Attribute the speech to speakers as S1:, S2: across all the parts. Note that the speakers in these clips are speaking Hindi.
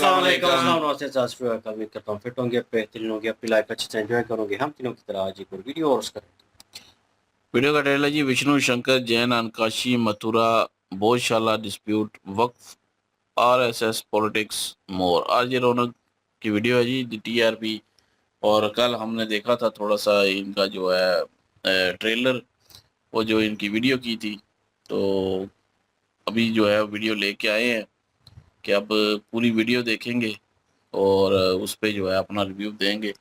S1: अस्सलाम वालेकुम। आज फिर कल उम्मीद करता हूँ फिट होंगे, बेहतरीन होंगे, अपनी लाइफ अच्छे से एंजॉय करोगे। हम तीनों की तरह आज एक और वीडियो और उसका
S2: वीडियो का टाइटल है जी विष्णु शंकर जैन अनकाशी मथुरा भोजशाला डिस्प्यूट वक्फ आरएसएस पॉलिटिक्स मोर। आज ये रौनक की वीडियो है जी टीआरपी। और कल हमने देखा था थोड़ा सा इनका जो है ट्रेलर, वो जो इनकी वीडियो की थी। तो अभी जो है वीडियो लेके आए हैं कि अब पूरी वीडियो देखेंगे और उस पे जो है अपना रिव्यू देंगे।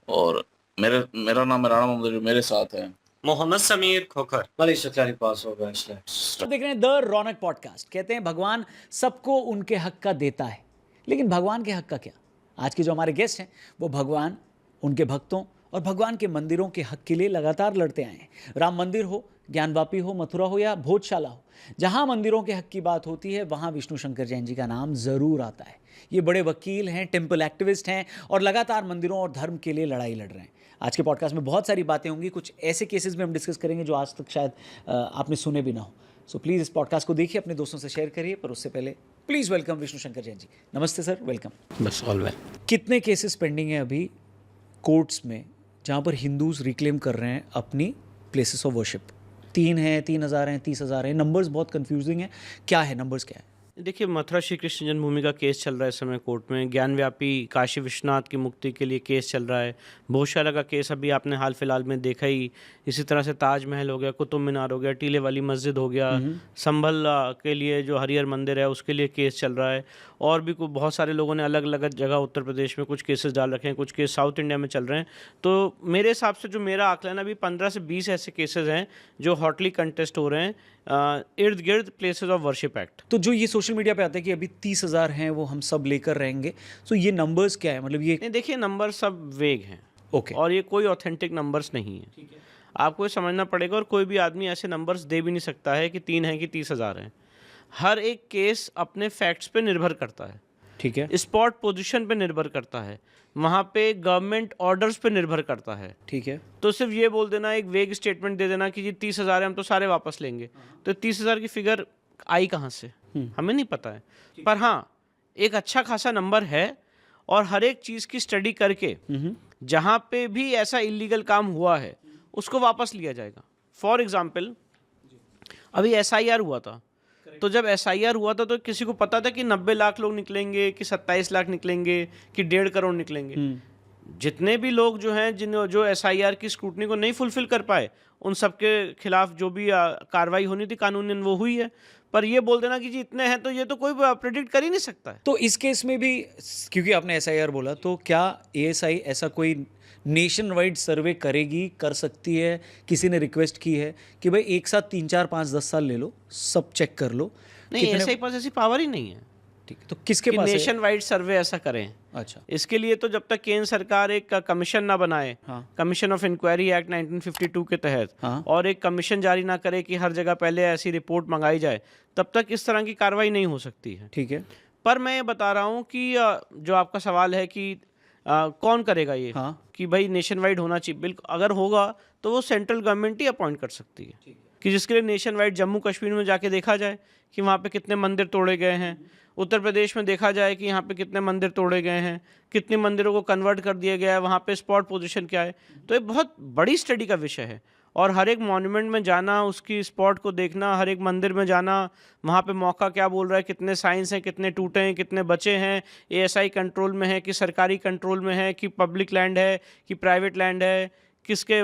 S2: और मेरा नाम राणा मोहम्मद, जो मेरे साथ है
S3: मोहम्मद समीर खोखर।
S1: मलिक शक्लानी पास होगा।
S4: तो देख रहे हैं द रौनक पॉडकास्ट। कहते हैं भगवान सबको उनके हक का देता है, लेकिन भगवान के हक का क्या? आज के जो हमारे गेस्ट हैं वो भगवान, उनके भक्तों और भगवान के मंदिरों के हक के लिए लगातार लड़ते आए हैं। राम मंदिर हो, ज्ञानवापी हो, मथुरा हो या भोजशाला हो, जहां मंदिरों के हक की बात होती है वहां विष्णु शंकर जैन जी का नाम जरूर आता है। ये बड़े वकील हैं, टेम्पल एक्टिविस्ट हैं और लगातार मंदिरों और धर्म के लिए लड़ाई लड़ रहे हैं। आज के पॉडकास्ट में बहुत सारी बातें होंगी, कुछ ऐसे केसेस में हम डिस्कस करेंगे जो आज तक शायद आपने सुने भी ना हो। सो प्लीज़ इस पॉडकास्ट को देखिए, अपने दोस्तों से शेयर करिए, पर उससे पहले प्लीज़ वेलकम विष्णु शंकर जैन जी। नमस्ते सर, वेलकम।
S1: बस ऑल वेल।
S4: कितने केसेस पेंडिंग हैं अभी कोर्ट्स में जहाँ पर हिंदूज रिक्लेम कर रहे हैं अपनी प्लेसेस ऑफ वर्शिप? 3 हैं, 3000 हैं, 30,000 हैं, नंबर्स बहुत कंफ्यूजिंग हैं। क्या है नंबर्स, क्या है?
S3: देखिए, मथुरा श्री कृष्ण जन्मभूमि का केस चल रहा है इस समय कोर्ट में। ज्ञानव्यापी काशी विश्वनाथ की मुक्ति के लिए केस चल रहा है। भोजशाला का केस अभी आपने हाल फिलहाल में देखा ही। इसी तरह से ताजमहल हो गया, कुतुब मीनार हो गया, टीले वाली मस्जिद हो गया, संभल के लिए जो हरिहर मंदिर है उसके लिए केस चल रहा है। और भी बहुत सारे लोगों ने अलग अलग जगह उत्तर प्रदेश में कुछ केसेस डाल रखे हैं, कुछ केस साउथ इंडिया में चल रहे हैं। तो मेरे हिसाब से जो मेरा आकलन अभी 15 से 20 ऐसे केसेस हैं जो हॉटली कंटेस्ट हो रहे हैं इर्द गिर्द प्लेसेस ऑफ वर्शिप एक्ट।
S4: तो जो ये सोशल मीडिया पे आता है कि अभी 30,000 हैं, वो हम सब लेकर रहेंगे, तो ये नंबर्स क्या है? मतलब ये
S3: नहीं, देखिए, नंबर सब वेग हैं।
S4: ओके।
S3: और ये कोई ऑथेंटिक नंबर्स नहीं है। आपको ये समझना पड़ेगा, और कोई भी आदमी ऐसे नंबर्स दे भी नहीं सकता है कि 3 हैं कि 30,000 हैं। हर एक केस अपने फैक्ट्स पे निर्भर करता है,
S4: ठीक है,
S3: स्पॉट पोजीशन पे निर्भर करता है, वहाँ पे गवर्नमेंट ऑर्डर्स पे निर्भर करता है।
S4: ठीक है।
S3: तो सिर्फ ये बोल देना, एक वेग स्टेटमेंट दे देना कि जी 30,000 है, हम तो सारे वापस लेंगे, तो 30,000 की फिगर आई कहाँ से, हमें नहीं पता है। पर हाँ, एक अच्छा खासा नंबर है, और हर एक चीज़ की स्टडी करके जहाँ पे भी ऐसा इलीगल काम हुआ है उसको वापस लिया जाएगा। फॉर एग्जाम्पल, अभी SIR हुआ था, तो जब SIR हुआ था तो किसी को पता था कि 90 लाख लोग निकलेंगे, कि 27 लाख निकलेंगे, कि 1.5 करोड़ निकलेंगे? जितने भी लोग जो हैं, जो SIR की स्क्रूटनी को नहीं फुलफिल कर पाए, उन सब के खिलाफ जो भी कार्रवाई होनी थी कानूनन वो हुई है। पर ये बोल देना कि जी इतने हैं, तो ये तो कोई प्रेडिक्ट कर ही नहीं सकता है।
S4: तो इस केस में भी, क्योंकि आपने SIR बोला, तो क्या ASI ऐसा कोई नेशन वाइड सर्वे करेगी, कर सकती है? किसी ने रिक्वेस्ट की है कि भाई एक साथ 3, 4, 5, 10 साल ले लो, सब चेक कर लो?
S3: नहीं, SI पास ऐसी पावर ही नहीं है।
S4: ठीक है, तो किसके पास है?
S3: नेशन वाइड सर्वे ऐसा करें।
S4: अच्छा,
S3: इसके लिए तो जब तक केंद्र सरकार एक कमीशन ना बनाए,
S4: हाँ,
S3: कमीशन ऑफ इंक्वायरी एक्ट 1952 के तहत,
S4: हाँ,
S3: और एक कमीशन जारी ना करे कि हर जगह पहले ऐसी रिपोर्ट मंगाई जाए, तब तक इस तरह की कार्रवाई नहीं हो सकती है।
S4: ठीक है।
S3: पर मैं ये बता रहा हूँ कि जो आपका सवाल है कि कौन करेगा ये,
S4: हाँ,
S3: कि भाई नेशन वाइड होना चाहिए, बिल्कुल अगर होगा तो वो सेंट्रल गवर्नमेंट ही अपॉइंट कर सकती है, कि जिसके लिए नेशन वाइड जम्मू कश्मीर में जाके देखा जाए कि वहाँ पे कितने मंदिर तोड़े गए हैं, उत्तर प्रदेश में देखा जाए कि यहाँ पे कितने मंदिर तोड़े गए हैं, कितने मंदिरों को कन्वर्ट कर दिया गया है, वहाँ पे स्पॉट पोजीशन क्या है। तो ये बहुत बड़ी स्टडी का विषय है, और हर एक मॉन्यूमेंट में जाना, उसकी स्पॉट को देखना, हर एक मंदिर में जाना, वहाँ पे मौका क्या बोल रहा है, कितने साइंस हैं, कितने टूटे हैं, कितने बचे हैं, ASI कंट्रोल में है कि सरकारी कंट्रोल में है, कि पब्लिक लैंड है कि प्राइवेट लैंड है, किसके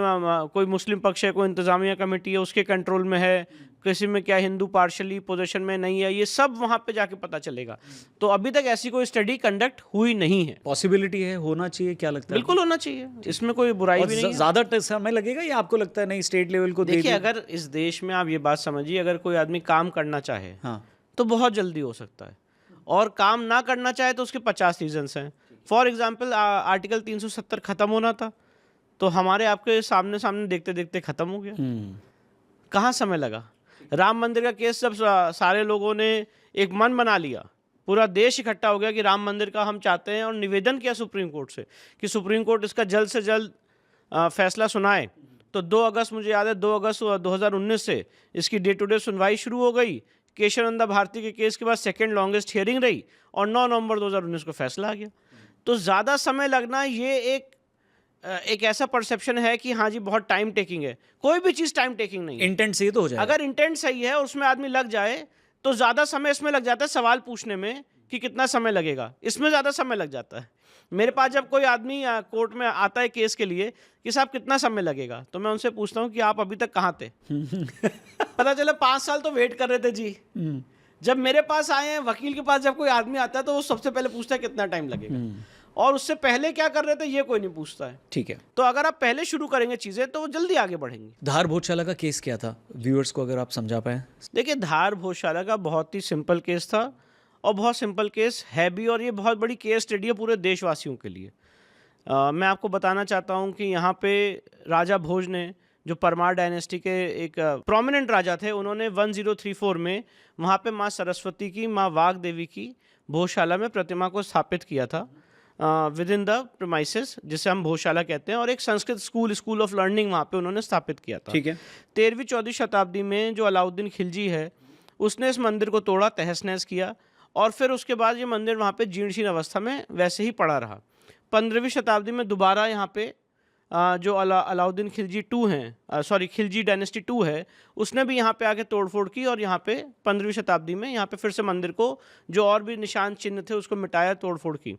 S3: कोई मुस्लिम पक्ष है, कोई इंतज़ामिया कमेटी है उसके कंट्रोल में है, किसी में क्या हिंदू पार्शली पोजीशन में नहीं है, ये सब वहाँ पे जाके पता चलेगा। तो अभी तक ऐसी कोई स्टडी कंडक्ट हुई नहीं है।
S4: पॉसिबिलिटी है, होना चाहिए, क्या लगता है?
S3: बिल्कुल होना चाहिए, इसमें कोई बुराई भी नहीं है।
S4: ज़्यादा समय लगेगा या आपको लगता है नहीं स्टेट लेवल को?
S3: देखिए, अगर इस देश में आप ये बात समझिए, अगर कोई आदमी काम करना चाहे, हाँ, तो बहुत जल्दी हो सकता है, और काम ना करना चाहे तो उसके 50 रीजंस हैं। फॉर एग्जाम्पल, आर्टिकल 370 खत्म होना था, तो हमारे आपके सामने सामने देखते देखते खत्म हो गया। कहाँ समय लगा? राम मंदिर का केस जब सारे लोगों ने एक मन बना लिया, पूरा देश इकट्ठा हो गया कि राम मंदिर का हम चाहते हैं, और निवेदन किया सुप्रीम कोर्ट से कि सुप्रीम कोर्ट इसका जल्द से जल्द फैसला सुनाए, तो 2 अगस्त, मुझे याद है 2 अगस्त 2019 से इसकी डे टू डे सुनवाई शुरू हो गई केशवानंदा भारती के केस के बाद सेकंड लॉन्गेस्ट हियरिंग रही और 9 नवंबर 2019 को फैसला आ गया। तो ज़्यादा समय लगना ये एक ऐसा परसेप्शन है कि हाँ जी बहुत टाइम टेकिंग है। कोई भी चीज़ टाइम टेकिंग नहीं है।
S4: इंटेंट सही तो हो जाए।
S3: अगर इंटेंट सही है और उसमें आदमी लग जाए तो ज़्यादा समय इसमें लग जाता है सवाल पूछने में कि कितना समय लगेगा, इसमें ज़्यादा समय लग जाता है। मेरे पास जब कोई आदमी कोर्ट में आता है केस के लिए कि साहब कितना समय लगेगा, तो मैं उनसे पूछता हूँ कि आप अभी तक कहाँ थे। पता चला 5 साल तो वेट कर रहे थे जी। जब मेरे पास आए हैं, वकील के पास जब कोई आदमी आता है तो वो सबसे पहले पूछता है कितना टाइम लगेगा, और उससे पहले क्या कर रहे थे ये कोई नहीं पूछता है।
S4: ठीक है।
S3: तो अगर आप पहले शुरू करेंगे चीज़ें तो वो जल्दी आगे बढ़ेंगी।
S4: धार भोजशाला का केस क्या था, व्यूअर्स को अगर आप समझा पाए।
S3: देखिए, धार भोजशाला का बहुत ही सिंपल केस था और बहुत सिंपल केस है भी, और ये बहुत बड़ी केस स्टडी है पूरे देशवासियों के लिए। मैं आपको बताना चाहता हूँ कि यहाँ पे राजा भोज ने, जो परमार डायनेस्टी के एक प्रोमिनेंट राजा थे, उन्होंने 1034 में वहाँ पे माँ सरस्वती की, माँ वाग देवी की भोजशाला में प्रतिमा को स्थापित किया था विद इन द प्रीमाइसेस, जिसे हम भोजशाला कहते हैं, और एक संस्कृत स्कूल ऑफ लर्निंग वहाँ पे उन्होंने स्थापित किया था।
S4: ठीक है।
S3: 13वीं-14वीं शताब्दी में जो अलाउद्दीन खिलजी है उसने इस मंदिर को तोड़ा, तहस नहस किया, और फिर उसके बाद ये मंदिर वहाँ पे जीर्ण शीर्ण अवस्था में वैसे ही पड़ा रहा। 15वीं शताब्दी में दोबारा यहाँ पे जो अलाउद्दीन खिलजी 2 हैं, खिलजी डायनेस्टी 2 है, उसने भी यहाँ पे आके तोड़फोड़ की और यहाँ पे 15वीं शताब्दी में यहाँ पे फिर से मंदिर को, जो और भी निशान चिन्ह थे, उसको मिटाया, तोड़फोड़ की।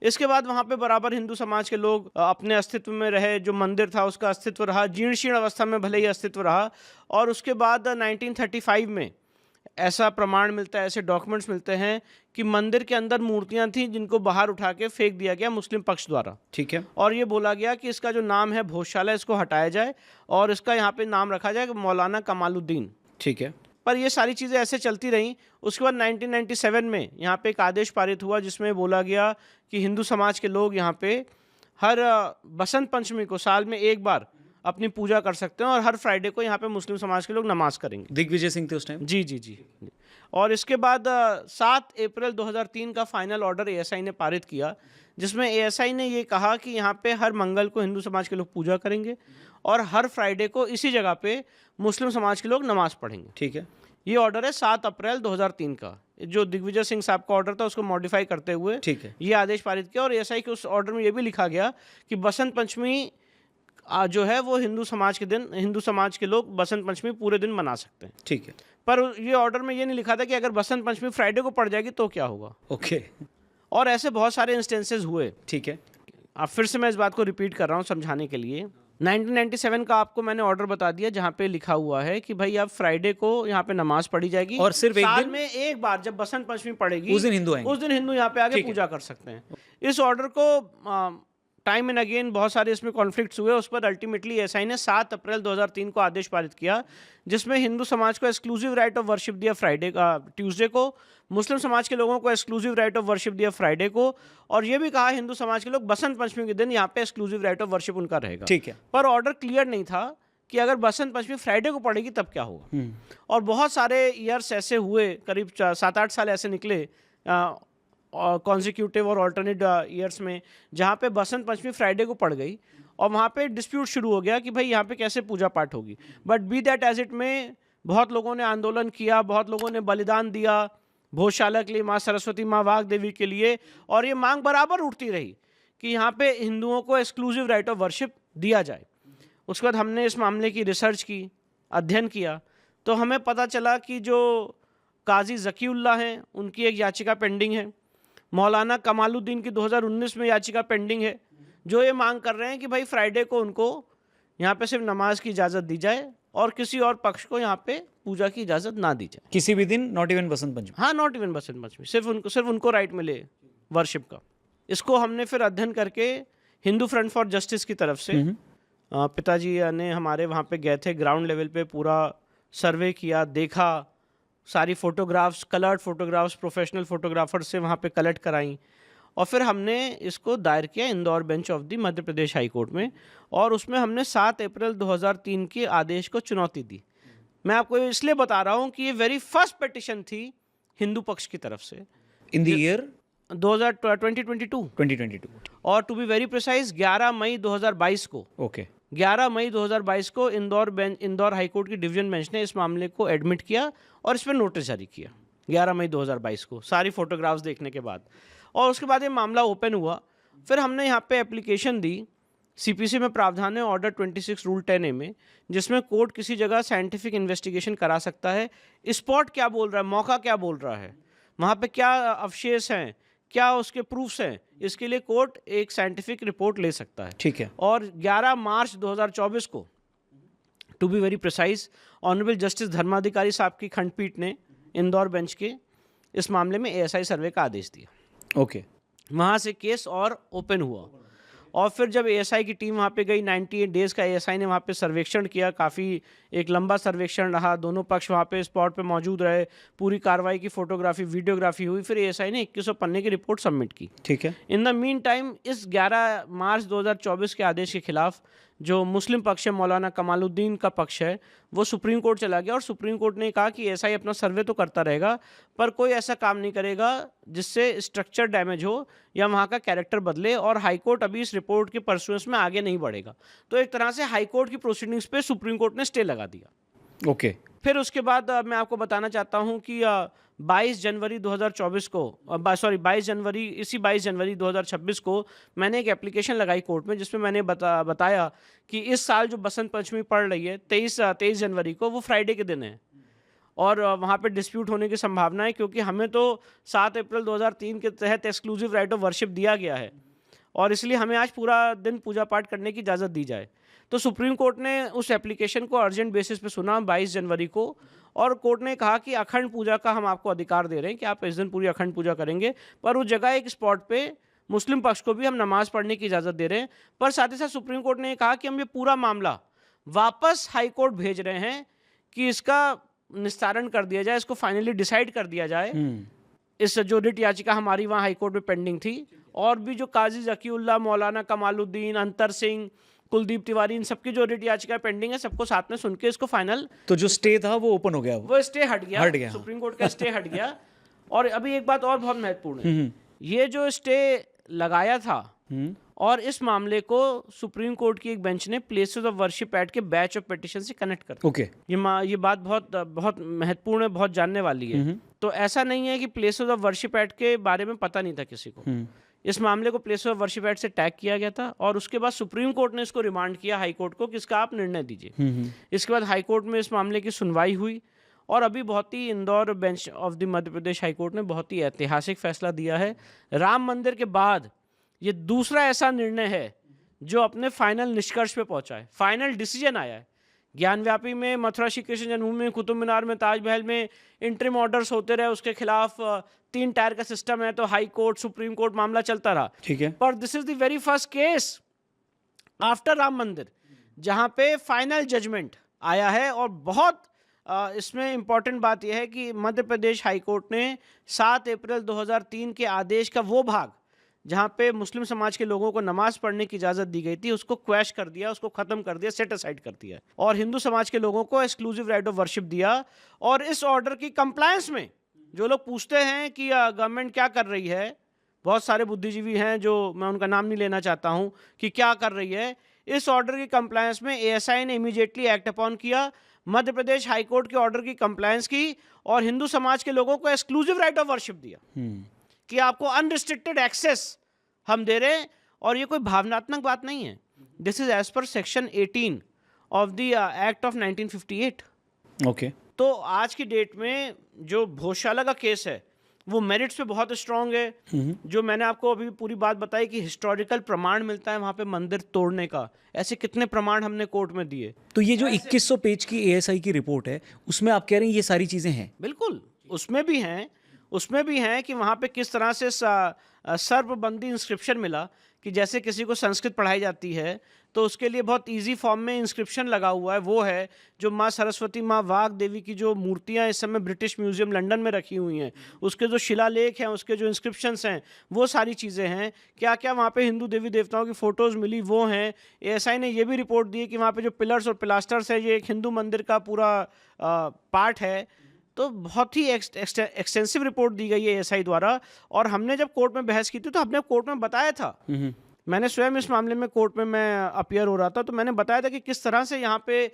S3: इसके बाद वहाँ पे बराबर हिंदू समाज के लोग अपने अस्तित्व में रहे, जो मंदिर था उसका अस्तित्व रहा, जीर्ण शीर्ण अवस्था में भले ही अस्तित्व रहा। और उसके बाद 1935 में ऐसा प्रमाण मिलता है, ऐसे डॉक्यूमेंट्स मिलते हैं कि मंदिर के अंदर मूर्तियां थीं जिनको बाहर उठा के फेंक दिया गया मुस्लिम पक्ष द्वारा।
S4: ठीक है।
S3: और ये बोला गया कि इसका जो नाम है भोजशाला, इसको हटाया जाए और इसका यहाँ पे नाम रखा जाए मौलाना कमालुद्दीन।
S4: ठीक है।
S3: पर ये सारी चीज़ें ऐसे चलती रहीं। उसके बाद 1997 में यहाँ पे एक आदेश पारित हुआ जिसमें बोला गया कि हिंदू समाज के लोग यहाँ पे हर बसंत पंचमी को साल में एक बार अपनी पूजा कर सकते हैं, और हर फ्राइडे को यहाँ पे मुस्लिम समाज के लोग नमाज करेंगे।
S4: दिग्विजय सिंह थे उस टाइम।
S3: जी जी जी। और इसके बाद 7 अप्रैल 2003 का फाइनल ऑर्डर एएसआई ने पारित किया, जिसमें एएसआई ने ये कहा कि यहाँ पे हर मंगल को हिंदू समाज के लोग पूजा करेंगे और हर फ्राइडे को इसी जगह पे मुस्लिम समाज के लोग नमाज पढ़ेंगे।
S4: ठीक है।
S3: ये ऑर्डर है 7 अप्रैल 2003 का। जो दिग्विजय सिंह साहब का ऑर्डर था उसको मॉडिफाई करते हुए
S4: ठीक है,
S3: ये आदेश पारित किया। और एएसआई के उस ऑर्डर में ये भी लिखा गया कि बसंत पंचमी जो है वो हिंदू समाज के लोग बसंत पंचमी पूरे दिन मना सकते हैं।
S4: ठीक है।
S3: पर ये ऑर्डर में ये नहीं लिखा था कि अगर बसंत पंचमी फ्राइडे को पड़ जाएगी तो क्या होगा।
S4: ओके।
S3: और ऐसे बहुत सारे इंस्टेंसेस हुए।
S4: ठीक है।
S3: अब फिर से मैं इस बात को रिपीट कर रहा हूँ समझाने के लिए। 1997 का आपको मैंने ऑर्डर बता दिया जहाँ पे लिखा हुआ है कि भाई अब फ्राइडे को यहाँ पे नमाज पढ़ी जाएगी
S4: और सिर्फ एक
S3: साल
S4: दिन
S3: में एक बार, जब बसंत पंचमी पड़ेगी
S4: उस दिन हिंदू आएंगे।
S3: उस दिन हिंदू यहाँ पे आके पूजा कर सकते हैं। इस ऑर्डर को टाइम एंड अगेन बहुत सारे इसमें कॉन्फ्लिक्ट्स हुए। उस पर अल्टीमेटली एएसआई ने 7 अप्रैल 2003 को आदेश पारित किया, जिसमें हिंदू समाज को एक्सक्लूसिव राइट ऑफ वर्शिप दिया ट्यूसडे को, मुस्लिम समाज के लोगों को एक्सक्लूसिव राइट ऑफ वर्शिप दिया फ्राइडे को, और ये भी कहा हिंदू समाज के लोग बसंत पंचमी के दिन यहाँ पे एक्सक्लूसिव राइट ऑफ वर्शिप उनका रहेगा।
S4: ठीक है।
S3: पर ऑर्डर क्लियर नहीं था कि अगर बसंत पंचमी फ्राइडे को पड़ेगी तब क्या होगा। और बहुत सारे ईयर्स ऐसे हुए, करीब 7-8 साल ऐसे निकले कॉन्जिक्यूटिव और ऑल्टरनेट ईयर्स में, जहाँ पे बसंत पंचमी फ्राइडे को पड़ गई और वहाँ पे डिस्प्यूट शुरू हो गया कि भाई यहाँ पे कैसे पूजा पाठ होगी। But be that as it may, बहुत लोगों ने आंदोलन किया, बहुत लोगों ने बलिदान दिया भोजशाला के लिए, माँ सरस्वती, माँ वाग देवी के लिए, और ये मांग बराबर उठती रही कि यहाँ पे हिंदुओं को एक्सक्लूसिव राइट ऑफ वर्शिप दिया जाए। उसके बाद हमने इस मामले की रिसर्च की, अध्ययन किया, तो हमें पता चला कि जो काजी ज़कीउल्लाह हैं उनकी एक याचिका पेंडिंग है, मौलाना कमालुद्दीन की 2019 में याचिका पेंडिंग है, जो ये मांग कर रहे हैं कि भाई फ्राइडे को उनको यहाँ पे सिर्फ नमाज की इजाज़त दी जाए और किसी और पक्ष को यहाँ पे पूजा की इजाज़त ना दी जाए
S4: किसी भी दिन, नॉट इवन बसंत पंचमी।
S3: हाँ, नॉट इवन बसंत पंचमी, सिर्फ उनको राइट मिले वर्शिप का। इसको हमने फिर अध्ययन करके हिंदू फ्रंट फॉर जस्टिस की तरफ से पिताजी ने हमारे वहाँ पे गए थे, ग्राउंड लेवल पे पूरा सर्वे किया, देखा, सारी photographs, coloured photographs professional photographer से वहाँ पे कलेक्ट कराई, और फिर हमने इसको दायर किया Indore bench of the Madhya Pradesh high court में, और उसमें हमने 7 अप्रैल 2003 के आदेश को चुनौती दी। मैं आपको इसलिए बता रहा हूँ कि ये वेरी फर्स्ट पिटिशन थी हिंदू पक्ष की तरफ से
S4: इन द ईयर
S3: 2022,
S4: और
S3: और टू बी वेरी प्रिसाइज 11 मई 2022 को
S4: ओके
S3: 11 मई 2022 को इंदौर हाईकोर्ट की डिवीजन बेंच ने इस मामले को एडमिट किया और इस पर नोटिस जारी किया 11 मई 2022 को, सारी फोटोग्राफ्स देखने के बाद। और उसके बाद ये मामला ओपन हुआ। फिर हमने यहाँ पे एप्लीकेशन दी, सीपीसी में प्रावधान है ऑर्डर 26 रूल 10A में, जिसमें कोर्ट किसी जगह साइंटिफिक इन्वेस्टिगेशन करा सकता है। स्पॉट क्या बोल रहा है, मौका क्या बोल रहा है, वहाँ पे क्या अवशेष हैं, क्या उसके प्रूफ्स हैं, इसके लिए कोर्ट एक साइंटिफिक रिपोर्ट ले सकता है।
S4: ठीक है।
S3: और 11 मार्च 2024 को, to be very precise, honourable justice Dharmadhikari साहब की खंडपीठ ने इंदौर बेंच के इस मामले में ASI सर्वे का आदेश दिया।
S4: ओके।
S3: वहाँ से केस और ओपन हुआ। और फिर जब ASI की टीम वहाँ पे गई, 98 डेज़ का ASI ने वहाँ पे सर्वेक्षण किया, काफ़ी एक लंबा सर्वेक्षण रहा, दोनों पक्ष वहाँ पे स्पॉट पे मौजूद रहे, पूरी कार्रवाई की फोटोग्राफी वीडियोग्राफी हुई, फिर ASI ने 2100 पन्ने की रिपोर्ट सबमिट की।
S4: ठीक है।
S3: इन द मीन टाइम इस 11 मार्च 2024 के आदेश के खिलाफ जो मुस्लिम पक्ष है, मौलाना कमालुद्दीन का पक्ष है, वो सुप्रीम कोर्ट चला गया और सुप्रीम कोर्ट ने कहा कि ASI अपना सर्वे तो करता रहेगा पर कोई ऐसा काम नहीं करेगा जिससे स्ट्रक्चर डैमेज हो या वहाँ का कैरेक्टर बदले, और हाईकोर्ट अभी इस रिपोर्ट के परसुएंस में आगे नहीं बढ़ेगा। तो एक तरह से हाईकोर्ट की प्रोसीडिंग्स पे सुप्रीम कोर्ट ने स्टे लगा दिया।
S4: ओके।
S3: फिर उसके बाद मैं आपको बताना चाहता हूं कि 22 जनवरी 2024 को, 22 जनवरी 2026 को मैंने एक एप्लीकेशन लगाई कोर्ट में, जिसमें मैंने बताया कि इस साल जो बसंत पंचमी पड़ रही है 23 जनवरी को, वो फ्राइडे के दिन है और वहाँ पे डिस्प्यूट होने की संभावना है, क्योंकि हमें तो 7 अप्रैल 2003 के तहत एक्सक्लूसिव राइट ऑफ वर्शिप दिया गया है और इसलिए हमें आज पूरा दिन पूजा पाठ करने की इजाज़त दी जाए। तो सुप्रीम कोर्ट ने उस एप्लीकेशन को अर्जेंट बेसिस पे सुना 22 जनवरी को, और कोर्ट ने कहा कि अखंड पूजा का हम आपको अधिकार दे रहे हैं कि आप इस दिन पूरी अखंड पूजा करेंगे, पर उस जगह एक स्पॉट पे मुस्लिम पक्ष को भी हम नमाज पढ़ने की इजाज़त दे रहे हैं। पर साथ ही साथ सुप्रीम कोर्ट ने कहा कि हम ये पूरा मामला वापस हाई कोर्ट भेज रहे हैं कि इसका निस्तारण कर दिया जाए, इसको फाइनली डिसाइड कर दिया जाए। इस जो रिट याचिका हमारी वहाँ हाई कोर्ट में पेंडिंग थी, और भी जो काजी जकीउल्लाह, मौलाना कमालुद्दीन, अंतर सिंह, कुलदीप तिवारी, इन सबकी जो रिट याचिका पेंडिंग है, सबको साथ में सुन के इसको फाइनल,
S4: तो जो स्टे था वो ओपन हो गया,
S3: वो स्टे हट गया।
S4: हाँ।
S3: सुप्रीम कोर्ट का स्टे हट गया। और अभी एक बात और बहुत महत्वपूर्ण है, ये जो स्टे लगाया था और इस मामले को सुप्रीम कोर्ट की एक बेंच ने प्लेसेस ऑफ वर्शिप एक्ट के बैच ऑफ पिटिशन से कनेक्ट कर दिया।
S4: ओके।
S3: ये बात बहुत महत्वपूर्ण है, बहुत जानने वाली है। तो ऐसा नहीं है कि प्लेसेस ऑफ वर्शिप एक्ट के बारे में पता नहीं था किसी को। इस मामले को प्लेसेस ऑफ वर्शिप एक्ट से टैग किया गया था और उसके बाद सुप्रीम कोर्ट ने इसको रिमांड किया हाई कोर्ट को कि इसका आप निर्णय दीजिए। इसके बाद हाई कोर्ट में इस मामले की सुनवाई हुई और अभी बहुत ही Indore bench of the Madhya Pradesh high court ने बहुत ही ऐतिहासिक फैसला दिया है। राम मंदिर के बाद ये दूसरा ऐसा निर्णय है जो अपने फाइनल निष्कर्ष पे पहुंचा है, फाइनल डिसीजन आया है। ज्ञानव्यापी में, मथुरा श्री कृष्ण जन्मभूमि में, कुतुब मीनार में, ताजमहल में इंटरिम ऑर्डर्स होते रहे, उसके खिलाफ 3 टायर का सिस्टम है, तो हाई कोर्ट, सुप्रीम कोर्ट, मामला चलता रहा।
S4: ठीक है।
S3: पर this is the very first case after Ram मंदिर जहां पे फाइनल जजमेंट आया है। और बहुत इसमें इंपॉर्टेंट बात यह है कि मध्य प्रदेश हाई कोर्ट ने 7 अप्रैल 2003 के आदेश का वो भाग जहाँ पे मुस्लिम समाज के लोगों को नमाज पढ़ने की इजाज़त दी गई थी, उसको क्वैश कर दिया, उसको ख़त्म कर दिया, सेट असाइड कर दिया, और हिंदू समाज के लोगों को एक्सक्लूसिव राइट ऑफ वर्शिप दिया। और इस ऑर्डर की कंप्लायंस में जो लोग पूछते हैं कि गवर्नमेंट क्या कर रही है, बहुत सारे बुद्धिजीवी हैं जो मैं उनका नाम नहीं लेना चाहता हूँ कि क्या कर रही है, इस ऑर्डर की कंप्लायंस में ASI ने इमीडिएटली एक्ट अपॉन किया, मध्य प्रदेश हाई कोर्ट के ऑर्डर की कंप्लायंस की और हिंदू समाज के लोगों को एक्सक्लूसिव राइट ऑफ वर्शिप दिया कि आपको अनरिस्ट्रिक्टेड एक्सेस हम दे रहे हैं। और ये कोई भावनात्मक बात नहीं है, this is as per section 18 of the act of 1958।
S4: Okay.
S3: तो आज की डेट में जो भोजशाला का केस है वो मेरिट्स पे बहुत स्ट्रांग है। जो मैंने आपको अभी पूरी बात बताई कि हिस्टोरिकल प्रमाण मिलता है वहाँ पे मंदिर तोड़ने का, ऐसे कितने प्रमाण हमने कोर्ट में दिए।
S4: तो ये जो 2100 पेज की ASI की रिपोर्ट है उसमें आप कह रहे हैं ये सारी चीज़ें हैं?
S3: बिल्कुल, उसमें भी हैं कि वहाँ पे किस तरह से सर्पबंदी इंस्क्रिप्शन मिला कि जैसे किसी को संस्कृत पढ़ाई जाती है तो उसके लिए बहुत इजी फॉर्म में इंस्क्रिप्शन लगा हुआ है, वो है जो माँ सरस्वती, माँ वाग देवी की जो मूर्तियाँ इस समय ब्रिटिश म्यूजियम लंदन में रखी हुई हैं, उसके जो शिलालेख हैं, उसके जो इंस्क्रिप्शंस हैं, वो सारी चीज़ें हैं। क्या क्या वहाँ पे हिंदू देवी देवताओं की फ़ोटोज़ मिली वो हैं। ASI ने ये भी रिपोर्ट दी कि वहाँ पे जो पिलर्स और पिलास्टर्स है ये एक हिंदू मंदिर का पूरा पार्ट है। तो बहुत ही एक्सटेंसिव रिपोर्ट दी गई है ASI द्वारा। और हमने जब कोर्ट में बहस की थी तो हमने कोर्ट में बताया था मैंने स्वयं इस मामले में कोर्ट में मैं अपीयर हो रहा था, तो मैंने बताया था कि किस तरह से यहाँ पे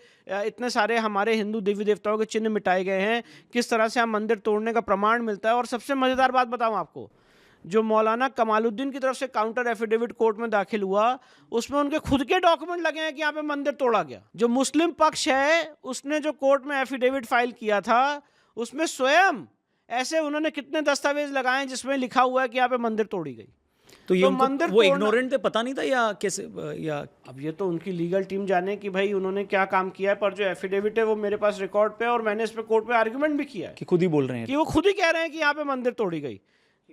S3: इतने सारे हमारे हिंदू देवी देवताओं के चिन्ह मिटाए गए हैं, किस तरह से यहाँ मंदिर तोड़ने का प्रमाण मिलता है। और सबसे मज़ेदार बात बताऊँ आपको, जो मौलाना कमालुद्दीन की तरफ से काउंटर एफिडेविट कोर्ट में दाखिल हुआ, उसमें उनके खुद के डॉक्यूमेंट लगे हैं कि यहाँ पे मंदिर तोड़ा गया। जो मुस्लिम पक्ष है उसने जो कोर्ट में एफिडेविट फाइल किया था, उसमें स्वयं ऐसे उन्होंने कितने दस्तावेज लगाए हैं जिसमें लिखा हुआ है कि यहाँ पे मंदिर तोड़ी गई।
S4: तो ये
S3: तो
S4: उनको
S3: मंदिर
S4: वो
S3: तोड़ना-
S4: इग्नोरेंट थे, पता नहीं था या कैसे, या
S3: अब ये तो उनकी लीगल टीम जाने कि भाई उन्होंने क्या काम किया है, पर जो एफिडेविट है वो मेरे पास रिकॉर्ड पे है और मैंने इस पे कोर्ट में आर्गुमेंट भी किया है
S4: कि खुद ही बोल रहे हैं?
S3: कि वो खुद ही कह रहे हैं कि यहाँ पे मंदिर तोड़ी गई।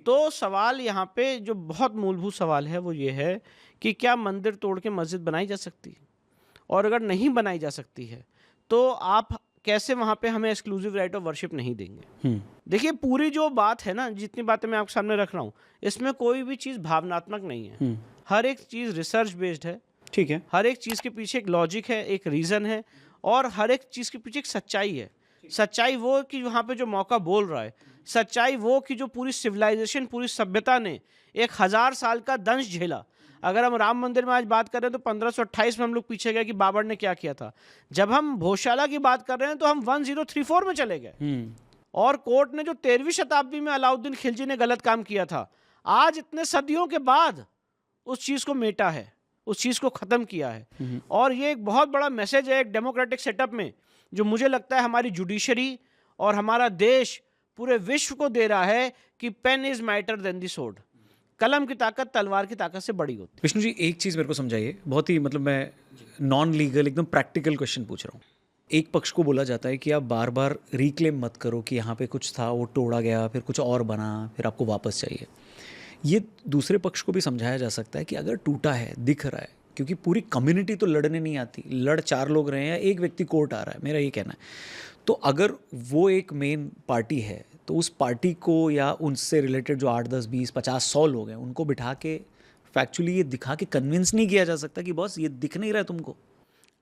S3: तो सवाल यहाँ पे जो बहुत मूलभूत सवाल है वो ये है कि क्या मंदिर तोड़ के मस्जिद बनाई जा सकती है, और अगर नहीं बनाई जा सकती है तो आप कैसे वहाँ पे हमें एक्सक्लूसिव राइट ऑफ वर्शिप नहीं देंगे। देखिए पूरी जो बात है ना, जितनी बातें मैं आपके सामने रख रहा हूँ, इसमें कोई भी चीज़ भावनात्मक नहीं है। हर एक चीज़ रिसर्च बेस्ड है।
S4: ठीक है।
S3: हर एक चीज़ के पीछे एक लॉजिक है, एक रीज़न है, और हर एक चीज़ के पीछे एक सच्चाई है। सच्चाई वो कि वहाँ पे जो मौका बोल रहा है, सच्चाई वो कि जो पूरी सिविलाइजेशन, पूरी सभ्यता ने 1000 साल का दंश झेला। अगर हम राम मंदिर में आज बात कर रहे हैं तो 1528 में हम लोग पीछे गए कि बाबर ने क्या किया था। जब हम भोजशाला की बात कर रहे हैं तो हम 1034 में चले गए। और कोर्ट ने जो 13वीं शताब्दी में अलाउद्दीन खिलजी ने गलत काम किया था, आज इतने सदियों के बाद उस चीज़ को मेटा है, उस चीज़ को ख़त्म किया है। और ये एक बहुत बड़ा मैसेज है एक डेमोक्रेटिक सेटअप में, जो मुझे लगता है हमारी जुडिशरी और हमारा देश पूरे विश्व को दे रहा है कि pen is mightier than the sword. कलम की ताकत तलवार की ताकत से बड़ी होती है।
S4: विष्णु जी, एक चीज़ मेरे को समझाइए, बहुत ही मतलब मैं नॉन लीगल एकदम प्रैक्टिकल क्वेश्चन पूछ रहा हूँ। एक पक्ष को बोला जाता है कि आप बार बार रिक्लेम मत करो कि यहाँ पे कुछ था, वो तोड़ा गया, फिर कुछ और बना, फिर आपको वापस चाहिए। ये दूसरे पक्ष को भी समझाया जा सकता है कि अगर टूटा है, दिख रहा है, क्योंकि पूरी कम्युनिटी तो लड़ने नहीं आती, लड़ 4 लोग रहे हैं, एक व्यक्ति कोर्ट आ रहा है, मेरा ये कहना है। तो अगर वो एक मेन पार्टी है तो उस पार्टी को या उनसे रिलेटेड जो 8, 10, 20, 50, 100 लोग हैं, उनको बिठा के फैक्चुअली ये दिखा के कन्विंस नहीं किया जा सकता कि बॉस ये दिख नहीं रहा है तुमको।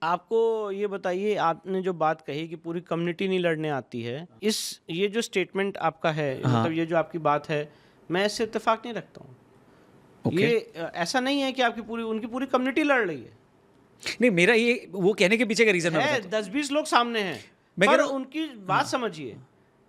S3: आपको ये बताइए, आपने जो बात कही कि पूरी कम्युनिटी नहीं लड़ने आती है, ये जो स्टेटमेंट आपका है, मतलब ये जो आपकी बात है, मैं इससे इत्तेफाक नहीं रखता हूँ। ये ऐसा नहीं है कि उनकी पूरी कम्युनिटी लड़ रही है।
S4: नहीं, मेरा ये वो कहने के पीछे का रीजन है,
S3: 10-20 लोग सामने हैं,
S4: मैं
S3: पर
S4: कह रहा हूं-
S3: उनकी बात समझिए।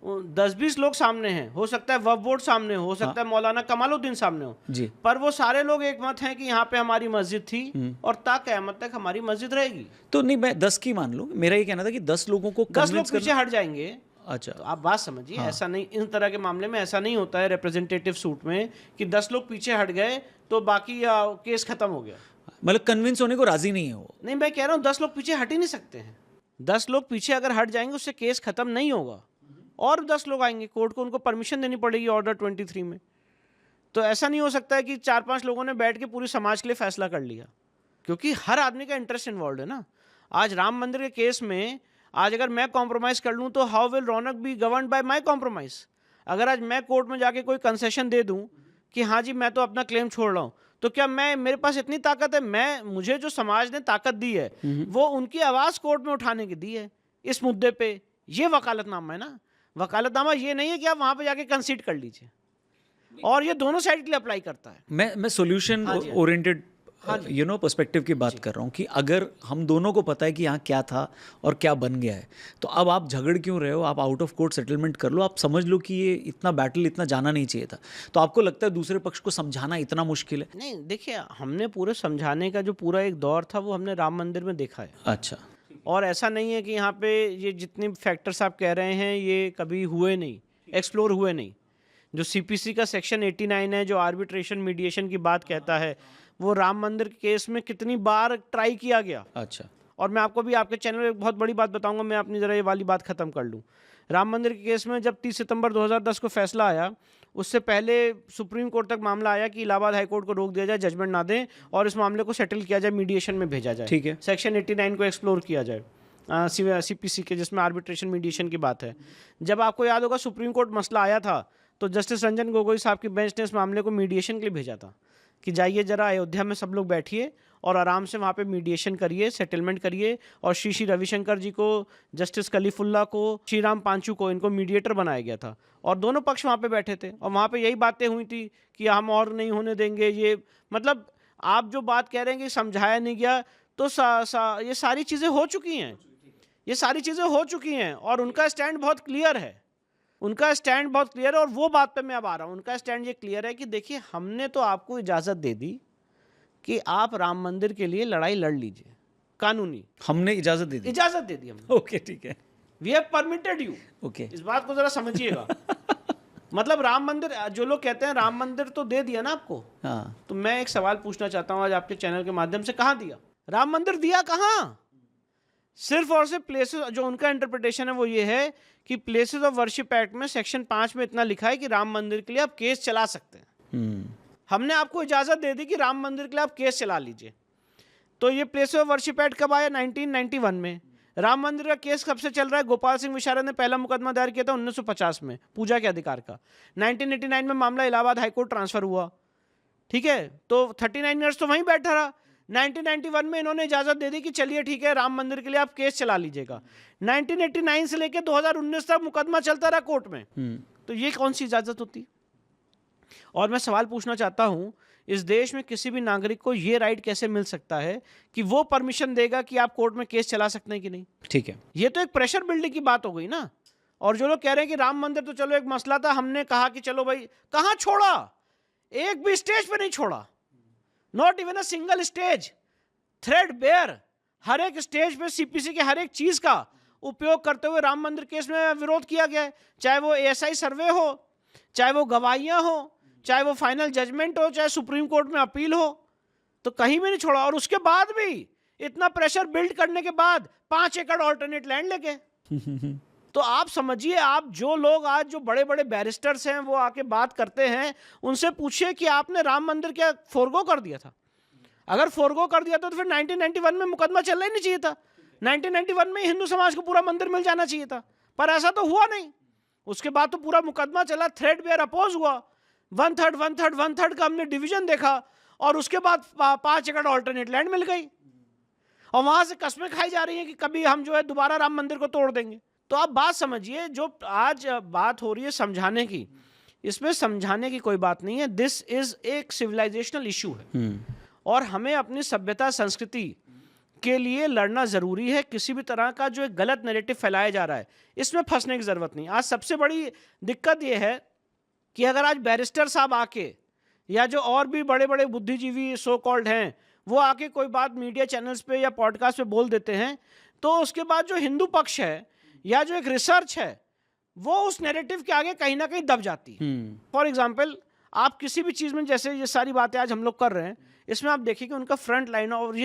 S3: 10-20 लोग सामने हैं, हो सकता है वक्फ बोर्ड सामने हो सकता है मौलाना कमालुद्दीन सामने हो
S4: जी,
S3: पर वो सारे लोग एक मत हैं कि यहाँ पे हमारी मस्जिद थी और ता क़यामत तक हमारी मस्जिद रहेगी।
S4: तो नहीं, मैं 10 की मान लूँ, मेरा ये कहना था कि 10 लोगों को
S3: 10 लोग
S4: convince
S3: पीछे हट जाएंगे।
S4: अच्छा,
S3: तो आप बात समझिए, ऐसा नहीं, इन तरह के मामले में ऐसा नहीं होता है रिप्रेजेंटेटिव सूट में कि 10 लोग पीछे हट गए तो बाकी केस खत्म हो गया।
S4: मतलब कन्विंस होने को राजी नहीं है वो।
S3: नहीं, मैं कह रहा हूँ 10 लोग पीछे हट ही नहीं सकते हैं। 10 लोग पीछे अगर हट जाएंगे उससे केस खत्म नहीं होगा, और 10 लोग आएंगे, कोर्ट को उनको परमिशन देनी पड़ेगी ऑर्डर 23 में। तो ऐसा नहीं हो सकता है कि 4-5 लोगों ने बैठ के पूरी समाज के लिए फैसला कर लिया, क्योंकि हर आदमी का इंटरेस्ट इन्वॉल्व है ना। आज राम मंदिर के केस में आज अगर मैं कॉम्प्रोमाइज़ कर लूँ तो how will Raunak be governed by my compromise. अगर आज मैं कोर्ट में जाके कोई कंसेशन दे दूँ कि हाँ जी मैं तो अपना क्लेम छोड़ रहा हूँ, तो क्या मेरे पास इतनी ताकत है, मुझे जो समाज ने ताकत दी है वो उनकी आवाज़ कोर्ट में उठाने की दी है इस मुद्दे पे। ये वकालतनामा है ना। वकालतनामा ये नहीं है कि आप वहाँ पे जाके कंसीड कर लीजिए, और ये दोनों साइड के लिए अप्लाई करता है।
S4: मैं सॉल्यूशन ओरिएंटेड पर्सपेक्टिव की बात कर रहा हूँ कि अगर हम दोनों को पता है कि यहाँ क्या था और क्या बन गया है, तो अब आप झगड़ क्यों रहे हो? आप आउट ऑफ कोर्ट सेटलमेंट कर लो। आप समझ लो कि ये इतना बैटल इतना जाना नहीं चाहिए था। तो आपको लगता है दूसरे पक्ष को समझाना इतना मुश्किल है?
S3: नहीं, देखिए, हमने पूरे समझाने का जो पूरा एक दौर था वो हमने राम मंदिर में देखा है।
S4: अच्छा,
S3: और ऐसा नहीं है कि यहाँ पे ये जितने फैक्टर्स आप कह रहे हैं ये कभी हुए नहीं, एक्सप्लोर हुए नहीं। जो CPC का सेक्शन 89 है, जो आर्बिट्रेशन मीडिएशन की बात कहता है, वो राम मंदिर के केस में कितनी बार ट्राई किया गया।
S4: अच्छा,
S3: और मैं आपको भी आपके चैनल में एक बहुत बड़ी बात बताऊंगा, मैं अपनी ज़रा ये वाली बात ख़त्म कर लूँ। राम मंदिर के केस में जब 30 सितंबर 2010 को फैसला आया, उससे पहले सुप्रीम कोर्ट तक मामला आया कि इलाहाबाद हाई कोर्ट को रोक दिया जाए, जजमेंट ना दें और इस मामले को सेटल किया जाए, मीडिएशन में भेजा जाए।
S4: ठीक है।
S3: सेक्शन 89 को एक्सप्लोर किया जाए CPC के, जिसमें आर्बिट्रेशन मीडिएशन की बात है। जब आपको याद होगा सुप्रीम कोर्ट मसला आया था तो जस्टिस रंजन गोगोई साहब की बेंच ने इस मामले को मीडिएशन के लिए भेजा था कि जाइए ज़रा अयोध्या में सब लोग बैठिए और आराम से वहाँ पे मीडिएशन करिए, सेटलमेंट करिए। और श्री रविशंकर जी को, जस्टिस कलीफुल्ला को, श्री राम पांचू को, इनको मीडिएटर बनाया गया था और दोनों पक्ष वहाँ पे बैठे थे और वहाँ पे यही बातें हुई थी कि हम और नहीं होने देंगे। ये मतलब आप जो बात कह रहे हैं कि समझाया नहीं गया, तो ये सारी चीज़ें हो चुकी हैं, ये सारी चीज़ें हो चुकी हैं और उनका स्टैंड बहुत क्लियर है, उनका स्टैंड बहुत क्लियर है। और वो बात पे मैं अब आ रहा हूँ, उनका स्टैंड ये क्लियर है कि देखिए हमने तो आपको इजाज़त दे दी कि आप राम मंदिर के लिए लड़ाई लड़ लीजिए, कानूनी
S4: हमने इजाजत दे दी,
S3: इजाज़त दे दी हमने,
S4: ओके ठीक है,
S3: we have permitted you.
S4: Okay
S3: इस बात को जरा समझिएगा। मतलब राम मंदिर, जो लोग कहते हैं राम मंदिर तो दे दिया ना आपको,
S4: हाँ
S3: तो मैं एक सवाल पूछना चाहता हूं आज आपके चैनल के माध्यम से, कहां दिया राम मंदिर, दिया कहां? सिर्फ और सिर्फ प्लेसेस, जो उनका इंटरप्रिटेशन है वो ये है कि प्लेसेस ऑफ वर्शिप एक्ट में सेक्शन 5 में इतना लिखा है कि राम मंदिर के लिए आप केस चला सकते हैं। हमने आपको इजाजत दे दी कि राम मंदिर के लिए आप केस चला लीजिए। तो ये प्लेसेस ऑफ वर्शिप एक्ट कब आया? 1991 में। राम मंदिर का केस कब से चल रहा है? गोपाल सिंह विशारद ने पहला मुकदमा दायर किया था 1950 में, पूजा के अधिकार का। 1989 में मामला इलाहाबाद हाईकोर्ट ट्रांसफर हुआ, ठीक है, तो 39 ईयर्स तो वहीं बैठा रहा। 1991 में इन्होंने इजाजत दे दी कि चलिए ठीक है, राम मंदिर के लिए आप केस चला लीजिएगा। 1989 से लेकर 2019 तक मुकदमा चलता रहा कोर्ट में। तो ये कौन सी इजाजत होती? और मैं सवाल पूछना चाहता हूं, इस देश में किसी भी नागरिक को ये राइट कैसे मिल सकता है कि वो परमिशन देगा कि आप कोर्ट में केस चला सकते हैं कि नहीं?
S4: ठीक है,
S3: ये तो एक प्रेशर बिल्डिंग की बात हो गई ना। और जो लोग कह रहे हैं कि राम मंदिर तो चलो एक मसला था, हमने कहा कि चलो भाई, कहां छोड़ा? एक भी स्टेज पे नहीं छोड़ा, not even a single stage, thread bare. हर एक स्टेज पे सीपीसी के हर एक चीज का उपयोग करते हुए राम मंदिर केस में विरोध किया गया है, चाहे वो एएसआई सर्वे हो, चाहे वो गवाहियां हो, चाहे वो फाइनल जजमेंट हो, चाहे सुप्रीम कोर्ट में अपील हो, तो कहीं भी नहीं छोड़ा। और उसके बाद भी इतना प्रेशर बिल्ड करने के बाद 5 एकड़ ऑल्टरनेट लैंड लेके तो आप समझिए, आप जो लोग आज जो बड़े बड़े बैरिस्टर्स हैं वो आके बात करते हैं, उनसे पूछिए कि आपने राम मंदिर क्या फोरगो कर दिया था? अगर फोरगो कर दिया था तो फिर 1991 में मुकदमा चलना ही नहीं चाहिए था। 1991 में हिंदू समाज को पूरा मंदिर मिल जाना चाहिए था, पर ऐसा तो हुआ नहीं। उसके बाद तो पूरा मुकदमा चला, थ्रेड बेयर अपोज हुआ, 1/3 का हमने डिवीजन देखा, और उसके बाद 5 एकड़ ऑल्टरनेट लैंड मिल गई, और वहां से कस्में खाई जा रही हैं कि कभी हम जो है दोबारा राम मंदिर को तोड़ देंगे। तो आप बात समझिए, जो आज बात हो रही है समझाने की, इसमें समझाने की कोई बात नहीं है। दिस इज एक सिविलाइजेशनल इशू है और हमें अपनी सभ्यता संस्कृति के लिए लड़ना जरूरी है। किसी भी तरह का जो एक गलत नैरेटिव फैलाया जा रहा है, इसमें फंसने की जरूरत नहीं। आज सबसे बड़ी दिक्कत यह है कि अगर आज बैरिस्टर साहब आके, या जो और भी बड़े बड़े बुद्धिजीवी सो कॉल्ड हैं, वो आके कोई बात मीडिया चैनल्स पे या पॉडकास्ट पे बोल देते हैं, तो उसके बाद जो हिंदू पक्ष है या जो एक रिसर्च है, वो उस नैरेटिव के आगे कहीं ना कहीं दब जाती है। फॉर एग्जाम्पल, आप किसी भी चीज़ में, जैसे ये सारी बातें आज हम लोग कर रहे हैं, इसमें आप देखिए कि उनका फ्रंट लाइन और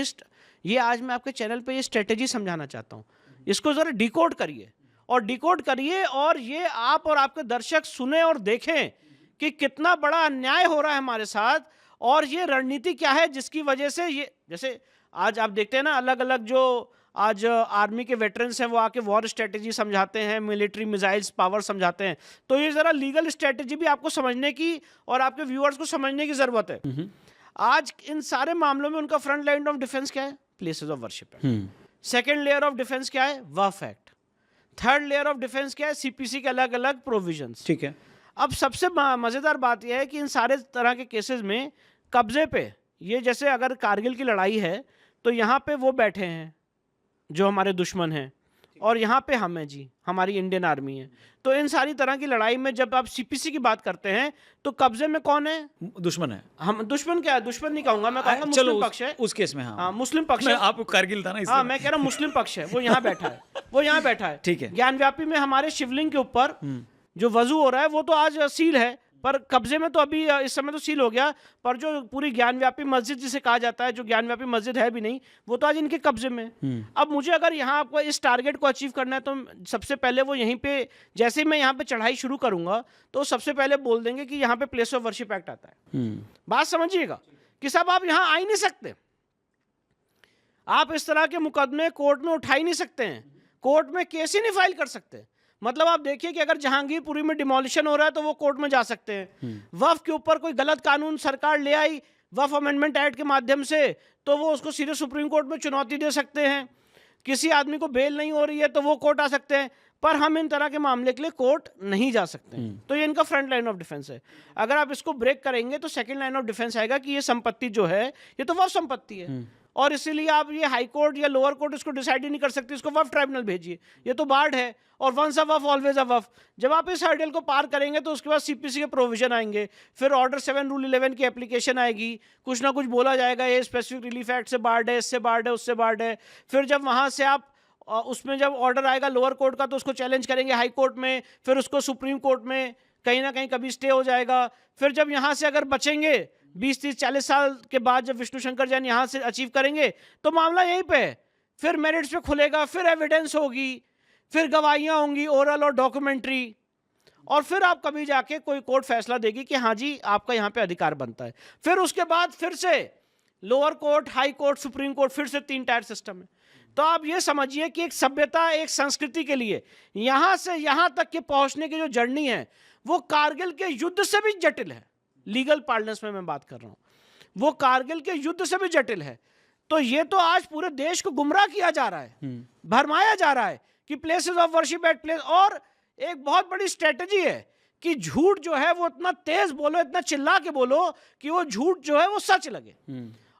S3: ये आज मैं आपके चैनल पे ये स्ट्रेटेजी समझाना चाहता हूँ, इसको ज़रा डिकोड करिए और ये आप और आपके दर्शक सुने और देखें कि कितना बड़ा अन्याय हो रहा है हमारे साथ, और ये रणनीति क्या है जिसकी वजह से ये, जैसे आज आप देखते हैं ना, अलग अलग जो आज आर्मी के वेटरन्स हैं वो आके वॉर स्ट्रेटेजी समझाते हैं, मिलिट्री मिसाइल्स पावर समझाते हैं। तो ये ज़रा लीगल स्ट्रेटेजी भी आपको समझने की और आपके व्यूअर्स को समझने की ज़रूरत है। आज इन सारे मामलों में उनका फ्रंट लाइन ऑफ डिफेंस क्या है? Places of worship act. Second layer of defence क्या है? Waqf act. Third layer of defence क्या है? सीपीसी के अलग अलग प्रोविजंस।
S4: ठीक है।
S3: अब सबसे मज़ेदार बात यह है कि इन सारे तरह के केसेस में कब्जे पे, ये जैसे अगर कारगिल की लड़ाई है तो यहाँ पे वो बैठे हैं जो हमारे दुश्मन हैं, और यहाँ पे हम हैं जी, हमारी इंडियन आर्मी है। तो इन सारी तरह की लड़ाई में जब आप सीपीसी की बात करते हैं तो कब्जे में कौन है?
S4: दुश्मन है।
S3: हम दुश्मन क्या है? दुश्मन नहीं कहूंगा मैं, कहूंगा मुस्लिम पक्ष है।
S4: उस केस में हाँ
S3: मुस्लिम पक्ष है।
S4: आप कारगिल था ना,
S3: हाँ, मैं कह रहा हूँ मुस्लिम पक्ष है, वो यहाँ बैठा है,
S4: ठीक है।
S3: ज्ञानव्यापी में हमारे शिवलिंग के ऊपर जो वजू हो रहा है वो तो आज सील है, पर कब्जे में तो अभी इस समय तो सील हो गया, पर जो पूरी ज्ञानव्यापी मस्जिद जिसे कहा जाता है, जो ज्ञानव्यापी मस्जिद है भी नहीं, वो तो आज इनके कब्जे में। अब मुझे अगर यहाँ आपको इस टारगेट को अचीव करना है तो सबसे पहले वो यहीं पे, जैसे ही मैं यहाँ पे चढ़ाई शुरू करूंगा तो सबसे पहले बोल देंगे कि यहाँ पे प्लेस ऑफ वर्शिप एक्ट आता है। बात समझिएगा कि साहब आप यहाँ आ ही नहीं सकते, आप इस तरह के मुकदमे कोर्ट में उठा ही नहीं सकते हैं, कोर्ट में केस ही नहीं फाइल कर सकते। मतलब आप देखिए कि अगर जहांगीरपुरी में डिमोलिशन हो रहा है तो वो कोर्ट में जा सकते हैं। वक्फ के ऊपर कोई गलत कानून सरकार ले आई वक्फ अमेंडमेंट एक्ट के माध्यम से, तो वो उसको सीधे सुप्रीम कोर्ट में चुनौती दे सकते हैं। किसी आदमी को बेल नहीं हो रही है तो वो कोर्ट आ सकते हैं। पर हम इन तरह के मामले के लिए कोर्ट नहीं जा सकते हैं। तो ये इनका फ्रंट लाइन ऑफ डिफेंस है। अगर आप इसको ब्रेक करेंगे तो सेकंड लाइन ऑफ डिफेंस आएगा कि ये संपत्ति जो है ये तो वक्फ संपत्ति है, और इसीलिए आप ये हाई कोर्ट या लोअर कोर्ट इसको डिसाइड ही नहीं कर सकती, इसको वक्फ ट्राइब्यूनल भेजिए। ये तो बार्ड है, और once a Waqf always a वक्फ। जब आप इस हर्डल को पार करेंगे तो उसके बाद सीपीसी के प्रोविजन आएंगे, फिर ऑर्डर 7 रूल 11 की एप्लीकेशन आएगी, कुछ ना कुछ बोला जाएगा, ये स्पेसिफिक रिलीफ एक्ट से बार्ड है, इससे बार्ड है, उससे बार्ड है। फिर जब वहाँ से आप उसमें जब ऑर्डर आएगा लोअर कोर्ट का तो उसको चैलेंज करेंगे हाई कोर्ट में, फिर उसको सुप्रीम कोर्ट में कहीं ना कहीं कभी स्टे हो जाएगा। फिर जब यहाँ से अगर बचेंगे 20, 30, 40 साल के बाद जब विष्णु शंकर जैन यहाँ से अचीव करेंगे तो मामला यहीं पे है, फिर मेरिट्स पे खुलेगा, फिर एविडेंस होगी, फिर गवाहियाँ होंगी ओरल और डॉक्यूमेंट्री, और फिर आप कभी जाके कोई कोर्ट फैसला देगी कि हाँ जी आपका यहाँ पे अधिकार बनता है। फिर उसके बाद फिर से lower court, high court, supreme court, फिर से 3 टायर सिस्टम है। तो आप ये समझिए कि एक सभ्यता, एक संस्कृति के लिए यहाँ से यहाँ तक के पहुँचने की जो जर्नी है वो कारगिल के युद्ध से भी जटिल है। लीगल पार्लनेंस में मैं बात कर रहा हूँ, वो कारगिल के युद्ध से भी जटिल है। तो ये तो आज पूरे देश को गुमराह किया जा रहा है, भरमाया जा रहा है कि places of worship at place, और एक बहुत बड़ी स्ट्रेटजी है कि झूठ जो है वो इतना तेज बोलो, इतना चिल्ला के बोलो कि वो झूठ जो है वो सच लगे,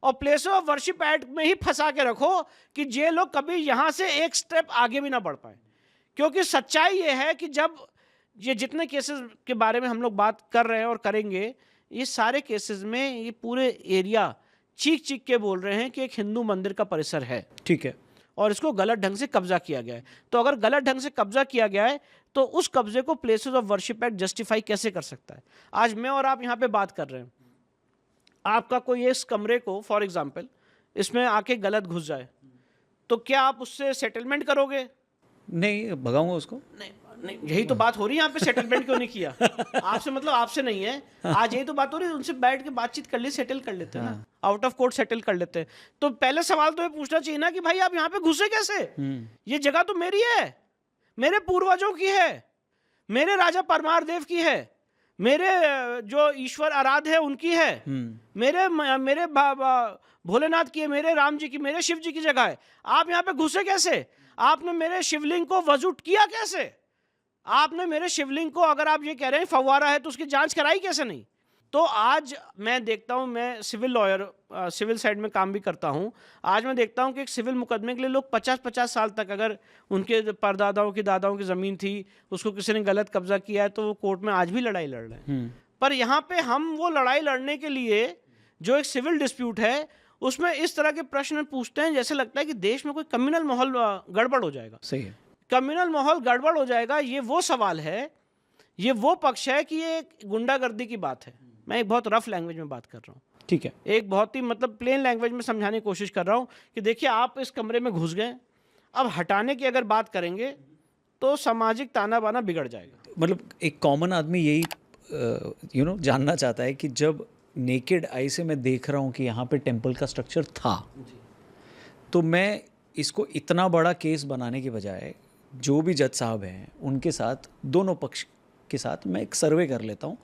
S3: और प्लेस ऑफ वर्शिप एक्ट में ही फंसा के रखो कि जे लोग कभी यहां से एक स्टेप आगे भी ना बढ़ पाए। क्योंकि सच्चाई ये है कि जब ये जितने केसेस के बारे में हम लोग बात कर रहे हैं और करेंगे, ये सारे केसेस में ये पूरे एरिया चीख चीख के बोल रहे हैं कि एक हिंदू मंदिर का परिसर है,
S4: ठीक है,
S3: और इसको गलत ढंग से कब्जा किया गया है। तो अगर गलत ढंग से कब्जा किया गया है तो उस कब्जे को places of worship act justify कैसे कर सकता है? आज मैं और आप यहाँ पे बात कर रहे हैं, आपका कोई इस कमरे को फॉर एग्जाम्पल इसमें आके गलत घुस जाए तो क्या आप उससे सेटलमेंट करोगे?
S4: नहीं, भगाऊंगा उसको।
S3: नहीं, यही तो बात हो रही है यहाँ पे, सेटलमेंट क्यों नहीं किया? आपसे मतलब आपसे नहीं है, आज यही तो बात हो रही है, उनसे बैठ के बातचीत कर ली, सेटल कर लेते हैं ना, आउट ऑफ कोर्ट सेटल कर लेते हैं। तो पहले सवाल तो ये पूछना चाहिए ना कि भाई आप यहाँ पे घुसे कैसे? ये जगह तो मेरी है, मेरे पूर्वजों की है, मेरे राजा परमार देव की है, मेरे जो ईश्वर आराध्य है उनकी है, मेरे भोलेनाथ की है, मेरे राम जी की, मेरे शिव जी की जगह है। आप यहाँ पे घुसे कैसे? आपने मेरे शिवलिंग को वजूट किया कैसे? आपने मेरे शिवलिंग को, अगर आप ये कह रहे हैं फव्वारा है, तो उसकी जांच कराई कैसे नहीं? तो आज मैं देखता हूँ, मैं सिविल लॉयर, सिविल साइड में काम भी करता हूँ, आज मैं देखता हूँ कि एक सिविल मुकदमे के लिए लोग 50-50 साल तक, अगर उनके परदादाओं की दादाओं की ज़मीन थी, उसको किसी ने गलत कब्जा किया है, तो वो कोर्ट में आज भी लड़ाई लड़ रहे हैं। पर यहाँ पे हम वो लड़ाई लड़ने के लिए जो एक सिविल डिस्प्यूट है उसमें इस तरह के प्रश्न पूछते हैं जैसे लगता है कि देश में कोई कम्युनल माहौल गड़बड़ हो जाएगा।
S4: सही है,
S3: कम्युनल माहौल गड़बड़ हो जाएगा। ये वो सवाल है, ये वो पक्ष है कि ये गुंडागर्दी की बात है। मैं एक बहुत रफ लैंग्वेज में बात कर रहा हूँ,
S4: ठीक है,
S3: एक बहुत ही मतलब प्लेन लैंग्वेज में समझाने की कोशिश कर रहा हूँ कि देखिए आप इस कमरे में घुस गए, अब हटाने की अगर बात करेंगे तो सामाजिक ताना बाना बिगड़ जाएगा।
S4: मतलब एक कॉमन आदमी यही जानना चाहता है कि जब नेकेड आई से मैं देख रहा हूँ कि यहाँ पे टेम्पल का स्ट्रक्चर था, तो मैं इसको इतना बड़ा केस बनाने के बजाय जो भी जज साहब हैं उनके साथ, दोनों पक्ष के साथ मैं एक सर्वे कर लेता हूँ।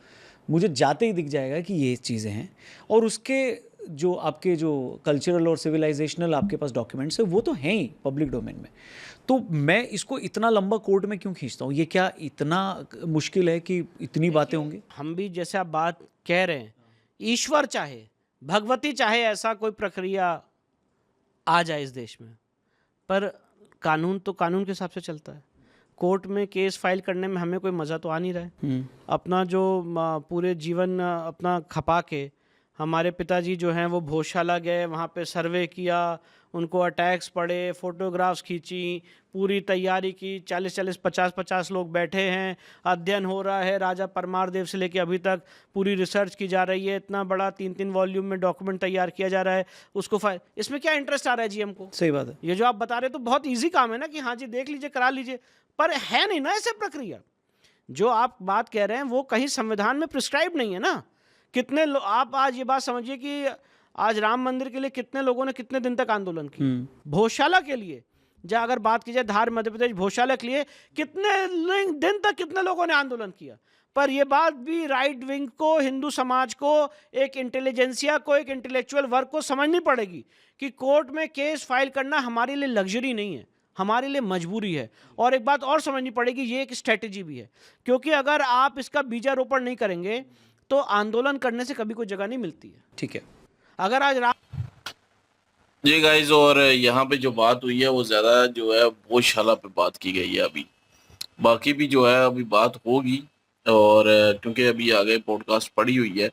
S4: मुझे जाते ही दिख जाएगा कि ये चीज़ें हैं, और उसके जो आपके जो कल्चरल और सिविलाइजेशनल आपके पास डॉक्यूमेंट्स है वो तो हैं ही पब्लिक डोमेन में। तो मैं इसको इतना लंबा कोर्ट में क्यों खींचता हूँ? ये क्या इतना मुश्किल है कि इतनी बातें होंगी? हम
S3: भी जैसे आप बात कह रहे हैं, ईश्वर चाहे, भगवती चाहे ऐसा कोई प्रक्रिया आ जाए इस देश में, पर कानून तो कानून के हिसाब से चलता है। कोर्ट में केस फाइल करने में हमें कोई मज़ा तो आ नहीं रहा है। अपना जो पूरे जीवन अपना खपा के, हमारे पिताजी जो हैं वो भोजशाला गए, वहाँ पे सर्वे किया, उनको अटैक्स पड़े, फोटोग्राफ्स खींची, पूरी तैयारी की, 40-40, 50-50 लोग बैठे हैं, अध्ययन हो रहा है, राजा परमार देव से लेके अभी तक पूरी रिसर्च की जा रही है, इतना बड़ा 3-3 वॉल्यूम में डॉक्यूमेंट तैयार किया जा रहा है, उसको इसमें क्या इंटरेस्ट आ रहा है जीएम को?
S4: सही बात है।
S3: ये जो आप बता रहे तो बहुत ईजी काम है ना कि हाँ जी देख लीजिए, करा लीजिए, पर है नहीं ना ऐसे प्रक्रिया। जो आप बात कह रहे हैं वो कहीं संविधान में प्रिस्क्राइब नहीं है ना। कितने आप आज ये बात समझिए कि आज राम मंदिर के लिए कितने लोगों ने कितने दिन तक आंदोलन किया, भोजशाला के लिए, जहाँ अगर बात की जाए धार मध्य प्रदेश भोजशाला के लिए कितने दिन तक कितने लोगों ने आंदोलन किया। पर यह बात भी राइट विंग को, हिंदू समाज को, एक इंटेलिजेंसिया को, एक इंटेलेक्चुअल वर्ग को समझनी पड़ेगी कि कोर्ट में केस फाइल करना हमारे लिए लग्जरी नहीं है, हमारे लिए मजबूरी है। और एक बात और समझनी पड़ेगी, ये एक स्ट्रेटेजी भी है, क्योंकि अगर आप इसका बीजारोपण नहीं करेंगे तो आंदोलन करने से कभी कोई जगह नहीं मिलती है।
S4: ठीक है।
S3: अगर आज
S2: जी गाइस, और यहाँ पे जो बात हुई है वो ज़्यादा जो है भोजशाला पे बात की गई है। अभी बाकी भी जो है अभी बात होगी, और क्योंकि अभी आगे पॉडकास्ट पड़ी हुई है,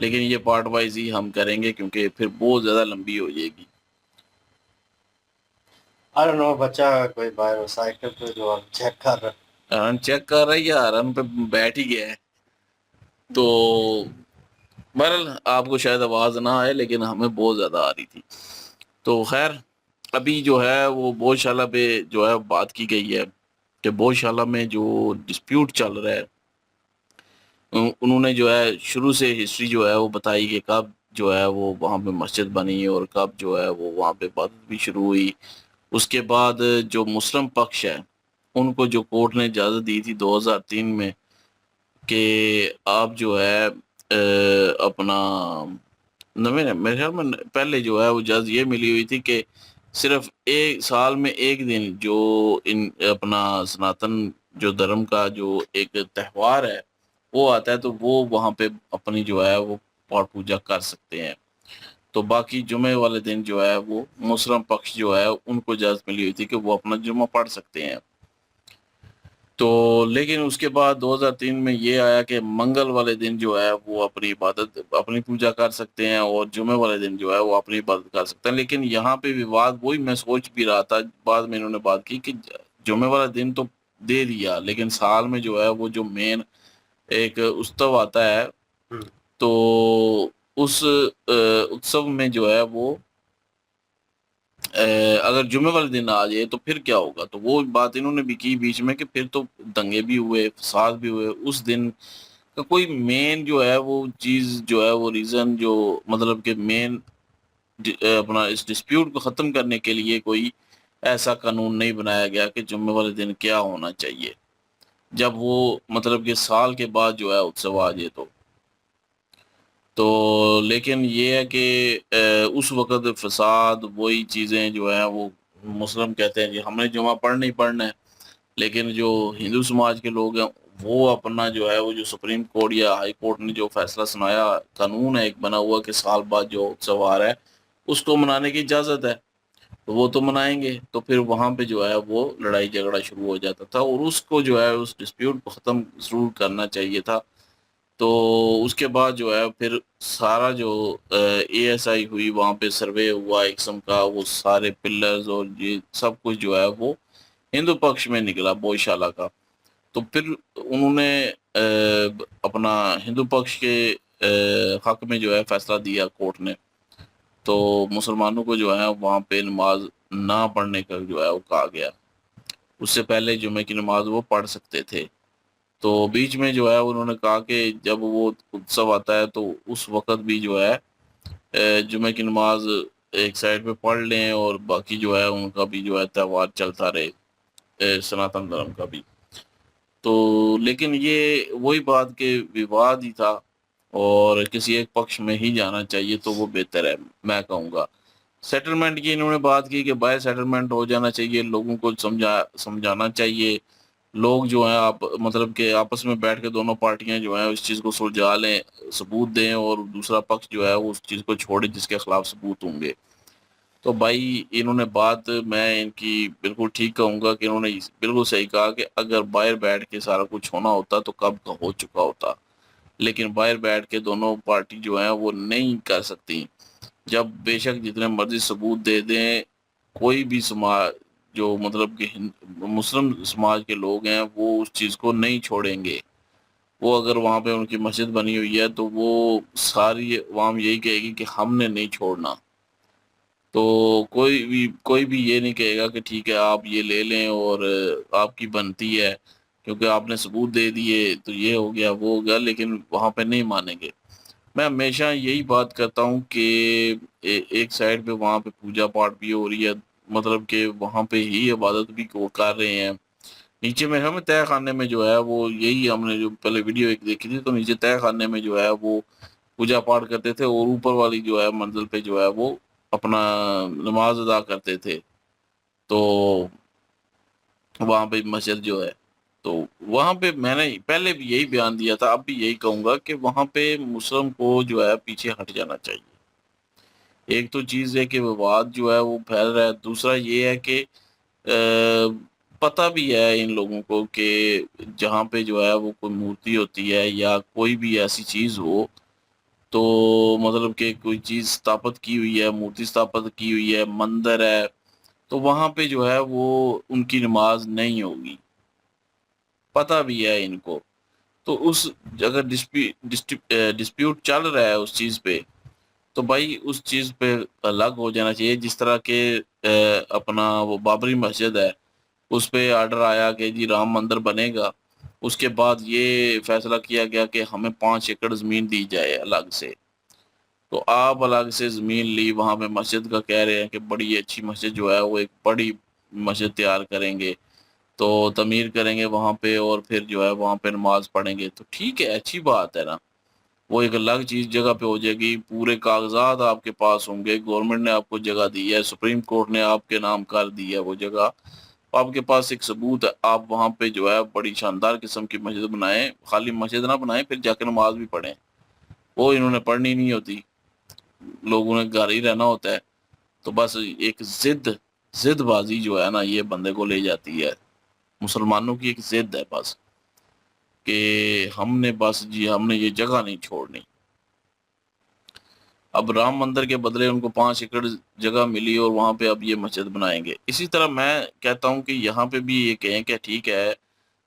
S2: लेकिन ये पार्ट वाइज ही हम करेंगे क्योंकि फिर बहुत ज़्यादा लंबी हो जाएगी।
S1: आई डोंट नो, बच्चा कोई बाहर साइकिल पे जो आप चेक कर रहा है।
S2: हरन चेक कर रहा है या हरन पे बैठ ही गया है, तो बहरहाल आपको शायद आवाज़ ना आए, लेकिन हमें बहुत ज़्यादा आ रही थी। तो खैर, अभी जो है वो भोजशाला पे जो है बात की गई है कि भोजशाला में जो डिस्प्यूट चल रहा है, उन्होंने जो है शुरू से हिस्ट्री जो है वो बताई कि कब जो है वो वहाँ पे मस्जिद बनी और कब जो है वो वहाँ पे इबादत भी शुरू हुई। उसके बाद जो मुस्लिम पक्ष है, उनको जो कोर्ट ने इजाज़त दी थी 2003 में कि आप जो है अपना नवे मेरे ख्याल में पहले जो है वो इजाज़त ये मिली हुई थी कि सिर्फ एक साल में एक दिन जो इन अपना सनातन जो धर्म का जो एक त्यौहार है वो आता है, तो वो वहाँ पे अपनी जो है वो पाठ पूजा कर सकते हैं। तो बाकी जुमे वाले दिन जो है वो मुस्लिम पक्ष जो है उनको इजाज़त मिली हुई थी कि वो अपना जुमा पढ़ सकते हैं। तो लेकिन उसके बाद 2003 में ये आया कि मंगल वाले दिन जो है वो अपनी इबादत अपनी पूजा कर सकते हैं और जुमे वाले दिन जो है वो अपनी इबादत कर सकते हैं। लेकिन यहाँ पे विवाद वही मैं सोच भी रहा था, बाद में इन्होंने बात की कि जुमे वाला दिन तो दे दिया, लेकिन साल में जो है वो जो मेन एक उत्सव आता है,
S1: हम्म।
S2: तो उस उत्सव में जो है वो अगर जुमे वाले दिन आ जाए तो फिर क्या होगा। तो वो बात इन्होंने भी की बीच में कि फिर तो दंगे भी हुए, फसाद भी हुए। उस दिन का कोई मेन जो है वो चीज़ जो है वो रीज़न जो मतलब कि मेन अपना इस डिस्प्यूट को ख़त्म करने के लिए कोई ऐसा कानून नहीं बनाया गया कि जुम्मे वाले दिन क्या होना चाहिए, जब वो मतलब कि साल के बाद जो है उत्सव आ जाए। तो लेकिन ये है कि उस वक़्त फ़साद वही चीज़ें जो हैं वो मुस्लिम कहते हैं कि हमने जुमा पढ़ना ही पढ़ना है, लेकिन जो हिंदू समाज के लोग हैं वो अपना जो है वो जो सुप्रीम कोर्ट या हाई कोर्ट ने जो फ़ैसला सुनाया, कानून है एक बना हुआ कि साल बाद जो उत्सव आ रहा है उसको मनाने की इजाज़त है, तो वो तो मनाएँगे। तो फिर वहाँ पे जो है वो लड़ाई झगड़ा शुरू हो जाता था और उसको जो है उस डिस्प्यूट को ख़त्म ज़रूर करना चाहिए था। तो उसके बाद जो है फिर सारा जो एएसआई हुई, वहाँ पे सर्वे हुआ एक किस्म का, वो सारे पिलर्स और ये सब कुछ जो है वो हिंदू पक्ष में निकला भोजशाला का। तो फिर उन्होंने अपना हिंदू पक्ष के हक में जो है फैसला दिया कोर्ट ने। तो मुसलमानों को जो है वहाँ पे नमाज ना पढ़ने का जो है वो कहा गया। उससे पहले जुमे की नमाज वो पढ़ सकते थे। तो बीच में जो है उन्होंने कहा कि जब वो उत्सव आता है तो उस वक़्त भी जो है जुमे की नमाज एक साइड पे पढ़ लें और बाकी जो है उनका भी जो है त्योहार चलता रहे, सनातन धर्म का भी। तो लेकिन ये वही बात कि विवाद ही था और किसी एक पक्ष में ही जाना चाहिए तो वो बेहतर है, मैं कहूँगा। सेटलमेंट की इन्होंने बात की कि बाय सेटलमेंट हो जाना चाहिए, लोगों को समझाना चाहिए। लोग जो हैं आप मतलब कि आपस में बैठ के दोनों पार्टियां जो हैं उस चीज़ को सुलझा लें, सबूत दें और दूसरा पक्ष जो है वो उस चीज़ को छोड़े जिसके खिलाफ सबूत होंगे। तो भाई इन्होंने बात मैं इनकी बिल्कुल ठीक कहूँगा कि इन्होंने बिल्कुल सही कहा कि अगर बाहर बैठ के सारा कुछ होना होता तो कब का हो चुका होता, लेकिन बाहर बैठ के दोनों पार्टी जो है वो नहीं कर सकती। जब बेशक जितने मर्जी सबूत दे दें, कोई भी समाज जो मतलब कि मुस्लिम समाज के लोग हैं वो उस चीज़ को नहीं छोड़ेंगे। वो अगर वहाँ पे उनकी मस्जिद बनी हुई है तो वो सारी अवाम यही कहेगी कि हमने नहीं छोड़ना। तो कोई भी ये नहीं कहेगा कि ठीक है आप ये ले लें और आपकी बनती है क्योंकि आपने सबूत दे दिए तो ये हो गया वो हो गया, लेकिन वहाँ पे नहीं मानेंगे। मैं हमेशा यही बात करता हूँ कि एक साइड पे वहाँ पे पूजा पाठ भी हो रही है, मतलब कि वहाँ पे ही इबादत भी वो कर रहे हैं। नीचे में हमें तय खाने में जो है वो यही हमने जो पहले वीडियो एक देखी थी, तो नीचे तय खाने में जो है वो पूजा पाठ करते थे और ऊपर वाली जो है मंजिल पे जो है वो अपना नमाज अदा करते थे। तो वहाँ पे मस्जिद जो है, तो वहाँ पे मैंने पहले भी यही बयान दिया था, अब भी यही कहूँगा कि वहाँ पे मुस्लिम को जो है पीछे हट जाना चाहिए। एक तो चीज़ है कि विवाद जो है वो फैल रहा है, दूसरा ये है कि पता भी है इन लोगों को कि जहाँ पे जो है वो कोई मूर्ति होती है या कोई भी ऐसी चीज़ हो, तो मतलब कि कोई चीज़ स्थापित की हुई है, मूर्ति स्थापित की हुई है, मंदिर है, तो वहाँ पे जो है वो उनकी नमाज नहीं होगी, पता भी है इनको। तो उस अगर डिस्प्यूट चल रहा है उस चीज़ पे, तो भाई उस चीज़ पे अलग हो जाना चाहिए। जिस तरह के अपना वो बाबरी मस्जिद है, उस पे आर्डर आया कि जी राम मंदिर बनेगा, उसके बाद ये फैसला किया गया कि हमें 5 एकड़ ज़मीन दी जाए अलग से। तो आप अलग से ज़मीन ली, वहाँ पे मस्जिद का कह रहे हैं कि बड़ी अच्छी मस्जिद जो है वो एक बड़ी मस्जिद तैयार करेंगे, तो तमीर करेंगे वहाँ पे और फिर जो है वहाँ पे नमाज पढ़ेंगे, तो ठीक है, अच्छी बात है ना। वो एक अलग चीज़ जगह पे हो जाएगी, पूरे कागजात आपके पास होंगे, गवर्नमेंट ने आपको जगह दी है, सुप्रीम कोर्ट ने आपके नाम कर दी है वो जगह, आपके पास एक सबूत है, आप वहाँ पे जो है बड़ी शानदार किस्म की मस्जिद बनाएं, खाली मस्जिद ना बनाएं, फिर जाकर नमाज भी पढ़ें। वो इन्होंने पढ़नी नहीं होती, लोगों ने घर ही रहना होता है। तो बस एक जिदबाजी जो है ना, ये बंदे को ले जाती है। मुसलमानों की एक जिद है बस कि हमने ये जगह नहीं छोड़नी। अब राम मंदिर के बदले उनको 5 एकड़ जगह मिली और वहां पे अब ये मस्जिद बनाएंगे। इसी तरह मैं कहता हूँ कि यहाँ पे भी ये कहें कि ठीक है,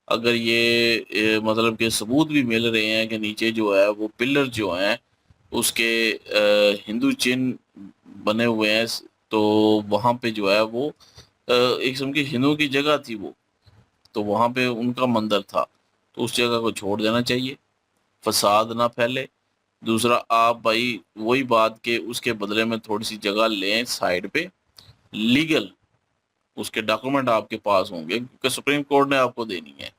S2: अगर ये मतलब के सबूत भी मिल रहे हैं कि नीचे जो है वो पिलर जो हैं उसके हिंदू चिन्ह बने हुए हैं, तो वहां पे जो है वो एक किस्म की हिंदुओं की जगह थी वो, तो वहां पे उनका मंदिर था, तो उस जगह को छोड़ देना चाहिए, फसाद ना फैले। दूसरा, आप भाई वही बात के उसके बदले में थोड़ी सी जगह लें साइड पे, लीगल उसके डॉक्यूमेंट आपके पास होंगे, क्योंकि सुप्रीम कोर्ट ने आपको देनी है,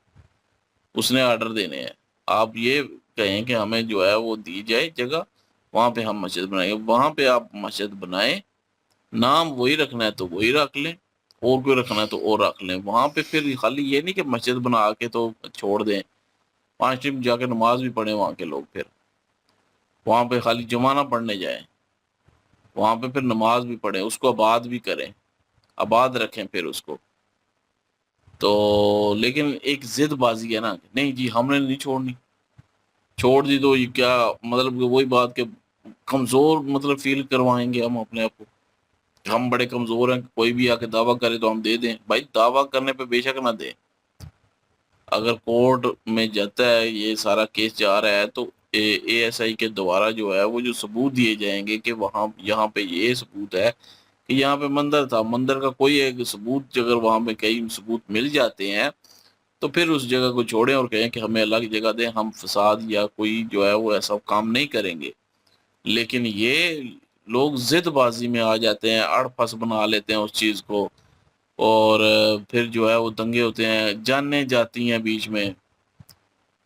S2: उसने ऑर्डर देने हैं। आप ये कहें कि हमें जो है वो दी जाए जगह, वहां पे हम मस्जिद बनाएंगे, वहां पे आप मस्जिद बनाएं, नाम वही रखना है तो वही रख लें, और कोई रखना है तो और रख लें। वहां पे फिर खाली ये नहीं कि मस्जिद बना के तो छोड़ दें, 5 टाइम जाके नमाज भी पढ़े वहां के लोग, फिर वहां पे खाली जुमा ना पढ़ने जाए, वहां पे फिर नमाज भी पढ़े, उसको आबाद भी करें, आबाद रखें फिर उसको। तो लेकिन एक जिदबाजी है ना कि नहीं जी हमने नहीं छोड़नी, छोड़ दी तो ये क्या, मतलब कि वही बात के कमजोर मतलब फील करवाएंगे हम अपने आप को, हम बड़े कमजोर हैं, कोई भी आके दावा करे तो हम दे दें। भाई दावा करने पे बेशक ना दें, अगर कोर्ट में जाता है ये सारा केस जा रहा है, तो एएसआई के द्वारा जो है वो जो सबूत दिए जाएंगे कि वहाँ यहाँ पे ये सबूत है कि यहाँ पे मंदिर था, मंदिर का कोई एक सबूत अगर वहाँ पे कई सबूत मिल जाते हैं, तो फिर उस जगह को छोड़ें और कहें कि हमें अलग जगह दें, हम फसाद या कोई जो है वो ऐसा काम नहीं करेंगे। लेकिन ये लोग जिदबाजी में आ जाते हैं, अड़फस बना लेते हैं उस चीज़ को, और फिर जो है वो दंगे होते हैं, जानें जाती हैं बीच में।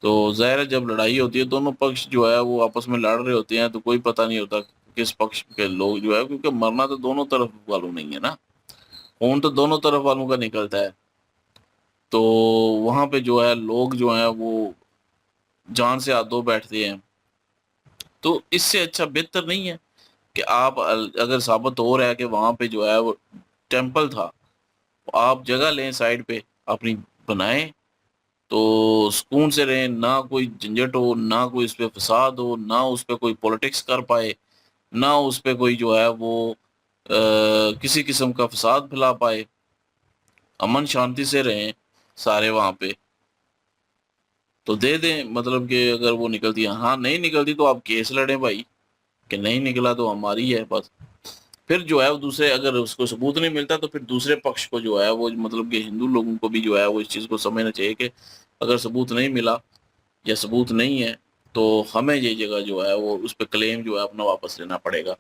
S2: तो ज़ाहिर है जब लड़ाई होती है, दोनों पक्ष जो है वो आपस में लड़ रहे होते हैं, तो कोई पता नहीं होता किस पक्ष के लोग जो है, क्योंकि मरना तो दोनों तरफ वालों नहीं है ना, खून तो दोनों तरफ वालों का निकलता है। तो वहां पे जो है लोग जो हैं वो जान से हाथ धो बैठते हैं। तो इससे अच्छा बेहतर नहीं है कि आप अगर साबित हो रहा है कि वहां पे जो है वो टेम्पल था, तो आप जगह लें साइड पे अपनी, बनाएं, तो सुकून से रहें, ना कोई झंझट हो, ना कोई उस पर फसाद हो, ना उस पर कोई पॉलिटिक्स कर पाए, ना उस पर कोई जो है वो किसी किस्म का फसाद फैला पाए, अमन शांति से रहें सारे वहां पे। तो दे दें, मतलब कि अगर वो निकलती है, हाँ नहीं निकलती तो आप केस लड़ें भाई, कि नहीं निकला तो हमारी है बस। फिर जो है वो दूसरे, अगर उसको सबूत नहीं मिलता तो फिर दूसरे पक्ष को जो है वो मतलब कि हिंदू लोगों को भी जो है वो इस चीज़ को समझना चाहिए कि अगर सबूत नहीं मिला या सबूत नहीं है, तो हमें ये जगह जो है वो उस पर क्लेम जो है अपना वापस लेना पड़ेगा।